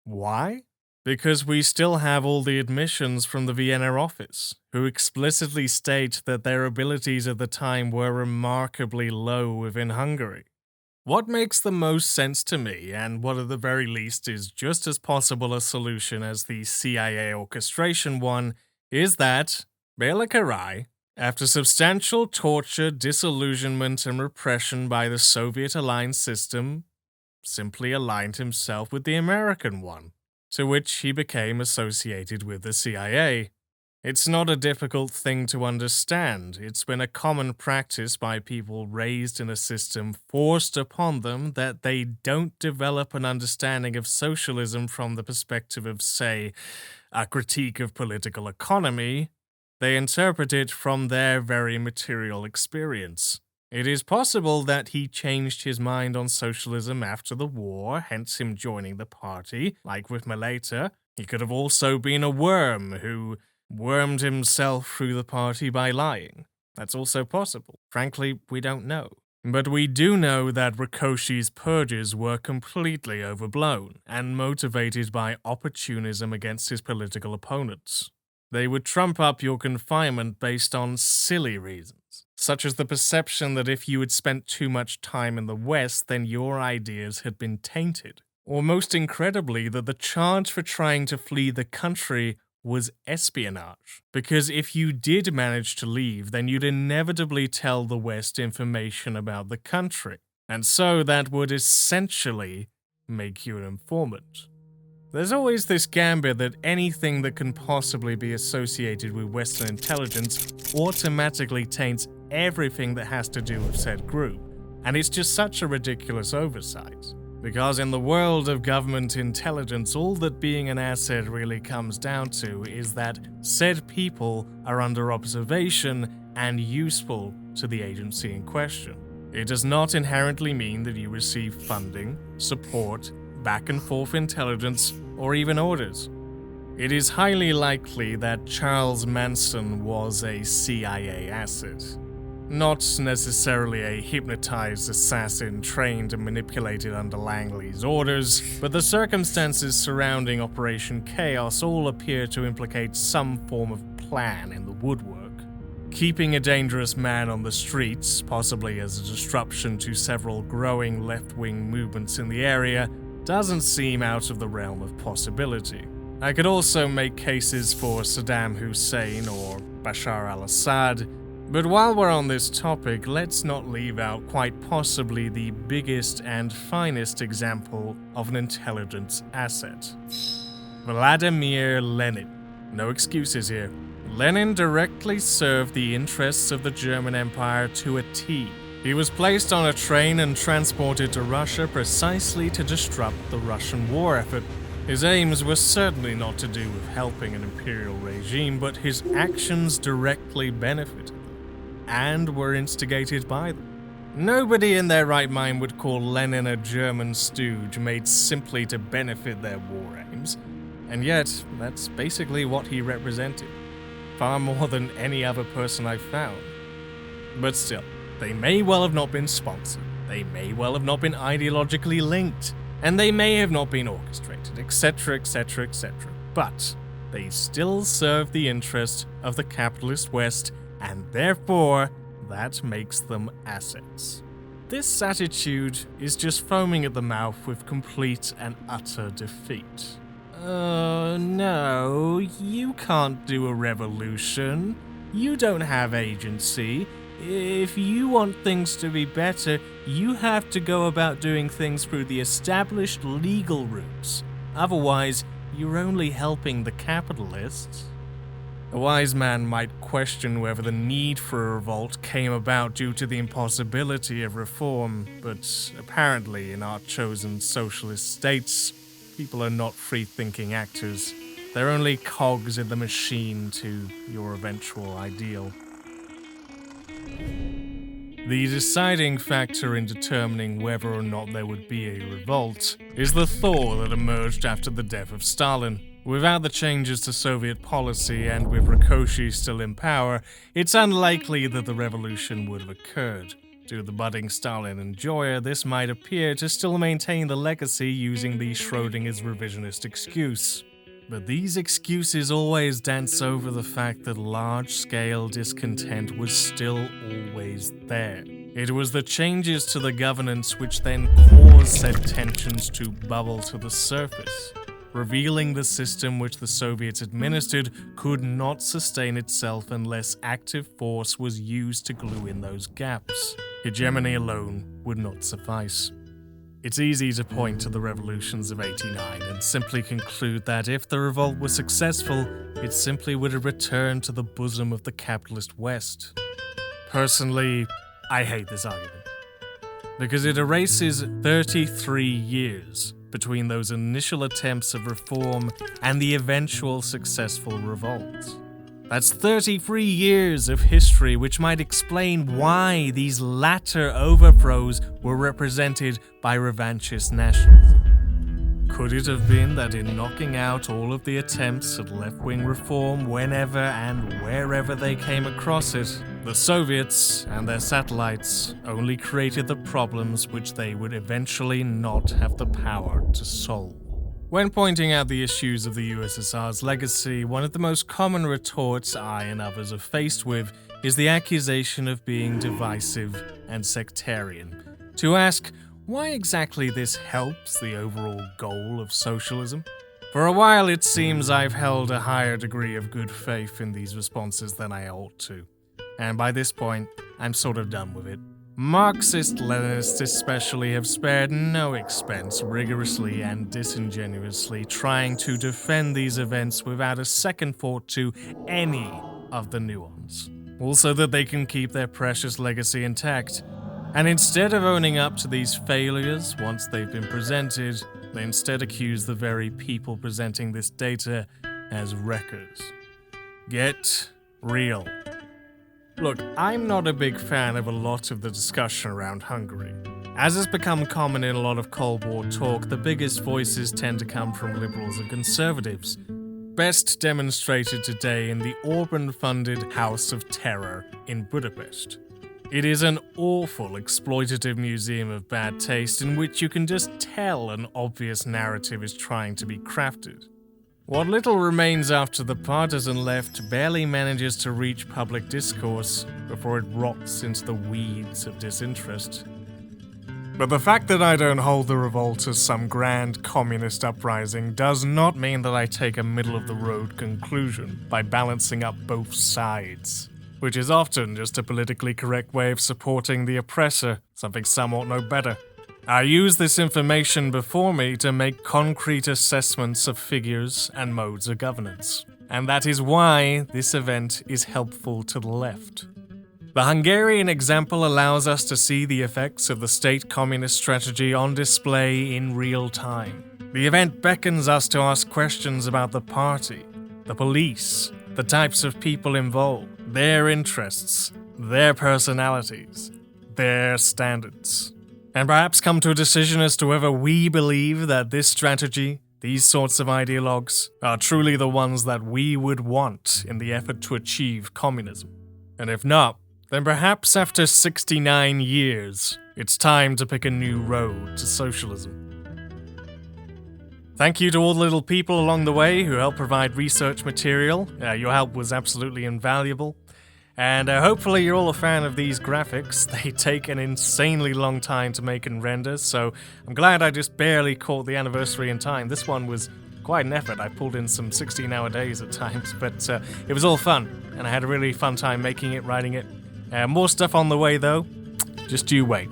Why? Because we still have all the admissions from the Vienna office, who explicitly state that their abilities at the time were remarkably low within Hungary. What makes the most sense to me, and what at the very least is just as possible a solution as the CIA orchestration one, is that Bela Karai, after substantial torture, disillusionment, and repression by the Soviet-aligned system, simply aligned himself with the American one, to which he became associated with the CIA. It's not a difficult thing to understand. It's been a common practice by people raised in a system forced upon them that they don't develop an understanding of socialism from the perspective of, say, a critique of political economy. They interpret it from their very material experience. It is possible that he changed his mind on socialism after the war, hence him joining the party, like with Mileta. He could have also been a worm who wormed himself through the party by lying. That's also possible. Frankly, we don't know. But we do know that Rakoshi's purges were completely overblown and motivated by opportunism against his political opponents. They would trump up your confinement based on silly reasons, such as the perception that if you had spent too much time in the West, then your ideas had been tainted. Or most incredibly, that the charge for trying to flee the country was espionage, because if you did manage to leave, then you'd inevitably tell the West information about the country, and so that would essentially make you an informant. There's always this gambit that anything that can possibly be associated with Western intelligence automatically taints everything that has to do with said group, and it's just such a ridiculous oversight. Because in the world of government intelligence, all that being an asset really comes down to is that said people are under observation and useful to the agency in question. It does not inherently mean that you receive funding, support, back and forth intelligence, or even orders. It is highly likely that Charles Manson was a CIA asset. Not necessarily a hypnotized assassin trained and manipulated under Langley's orders, but the circumstances surrounding Operation Chaos all appear to implicate some form of plan in the woodwork. Keeping a dangerous man on the streets, possibly as a disruption to several growing left-wing movements in the area, doesn't seem out of the realm of possibility. I could also make cases for Saddam Hussein or Bashar al-Assad, but while we're on this topic, let's not leave out quite possibly the biggest and finest example of an intelligence asset. Vladimir Lenin. No excuses here. Lenin directly served the interests of the German Empire to a T. He was placed on a train and transported to Russia precisely to disrupt the Russian war effort. His aims were certainly not to do with helping an imperial regime, but his actions directly benefited them, and were instigated by them. Nobody in their right mind would call Lenin a German stooge made simply to benefit their war aims, and yet that's basically what he represented, far more than any other person I've found. But still, they may well have not been sponsored, they may well have not been ideologically linked, and they may have not been orchestrated, etc., etc., etc. But they still serve the interest of the capitalist West, and therefore, that makes them assets. This attitude is just foaming at the mouth with complete and utter defeat. No, you can't do a revolution. You don't have agency. If you want things to be better, you have to go about doing things through the established legal routes. Otherwise, you're only helping the capitalists. A wise man might question whether the need for a revolt came about due to the impossibility of reform, but apparently in our chosen socialist states, people are not free-thinking actors. They're only cogs in the machine to your eventual ideal. The deciding factor in determining whether or not there would be a revolt is the thaw that emerged after the death of Stalin. Without the changes to Soviet policy and with Rikoshi still in power, it's unlikely that the revolution would have occurred. To the budding Stalin enjoyer, this might appear to still maintain the legacy using the Schrodinger's revisionist excuse. But these excuses always dance over the fact that large-scale discontent was still always there. It was the changes to the governance which then caused said tensions to bubble to the surface, revealing the system which the Soviets administered could not sustain itself unless active force was used to glue in those gaps. Hegemony alone would not suffice. It's easy to point to the revolutions of '89 and simply conclude that if the revolt was successful, it simply would have returned to the bosom of the capitalist West. Personally, I hate this argument, because it erases 33 years between those initial attempts of reform and the eventual successful revolt. That's 33 years of history which might explain why these latter overthrows were represented by revanchist nationalism. Could it have been that in knocking out all of the attempts at left-wing reform whenever and wherever they came across it, the Soviets and their satellites only created the problems which they would eventually not have the power to solve? When pointing out the issues of the USSR's legacy, one of the most common retorts I and others are faced with is the accusation of being divisive and sectarian. To ask why exactly this helps the overall goal of socialism? For a while it seems I've held a higher degree of good faith in these responses than I ought to. And by this point, I'm sort of done with it. Marxist-Leninists especially have spared no expense rigorously and disingenuously trying to defend these events without a second thought to any of the nuance. Also that they can keep their precious legacy intact. And instead of owning up to these failures once they've been presented, they instead accuse the very people presenting this data as wreckers. Get real. Look, I'm not a big fan of a lot of the discussion around Hungary. As has become common in a lot of Cold War talk, the biggest voices tend to come from liberals and conservatives. Best demonstrated today in the Orban-funded House of Terror in Budapest. It is an awful exploitative museum of bad taste in which you can just tell an obvious narrative is trying to be crafted. What little remains after the partisan left barely manages to reach public discourse before it rots into the weeds of disinterest. But the fact that I don't hold the revolt as some grand communist uprising does not mean that I take a middle-of-the-road conclusion by balancing up both sides, which is often just a politically correct way of supporting the oppressor, something some ought know better. I use this information before me to make concrete assessments of figures and modes of governance, and that is why this event is helpful to the left. The Hungarian example allows us to see the effects of the state communist strategy on display in real time. The event beckons us to ask questions about the party, the police, the types of people involved, their interests, their personalities, their standards, and perhaps come to a decision as to whether we believe that this strategy, these sorts of ideologues, are truly the ones that we would want in the effort to achieve communism. And if not, then perhaps after 69 years, it's time to pick a new road to socialism. Thank you to all the little people along the way who helped provide research material. Your help was absolutely invaluable. And hopefully you're all a fan of these graphics. They take an insanely long time to make and render, so I'm glad I just barely caught the anniversary in time. This one was quite an effort. I pulled in some 16-hour days at times, but it was all fun, and I had a really fun time making it, writing it. More stuff on the way, though. Just you wait.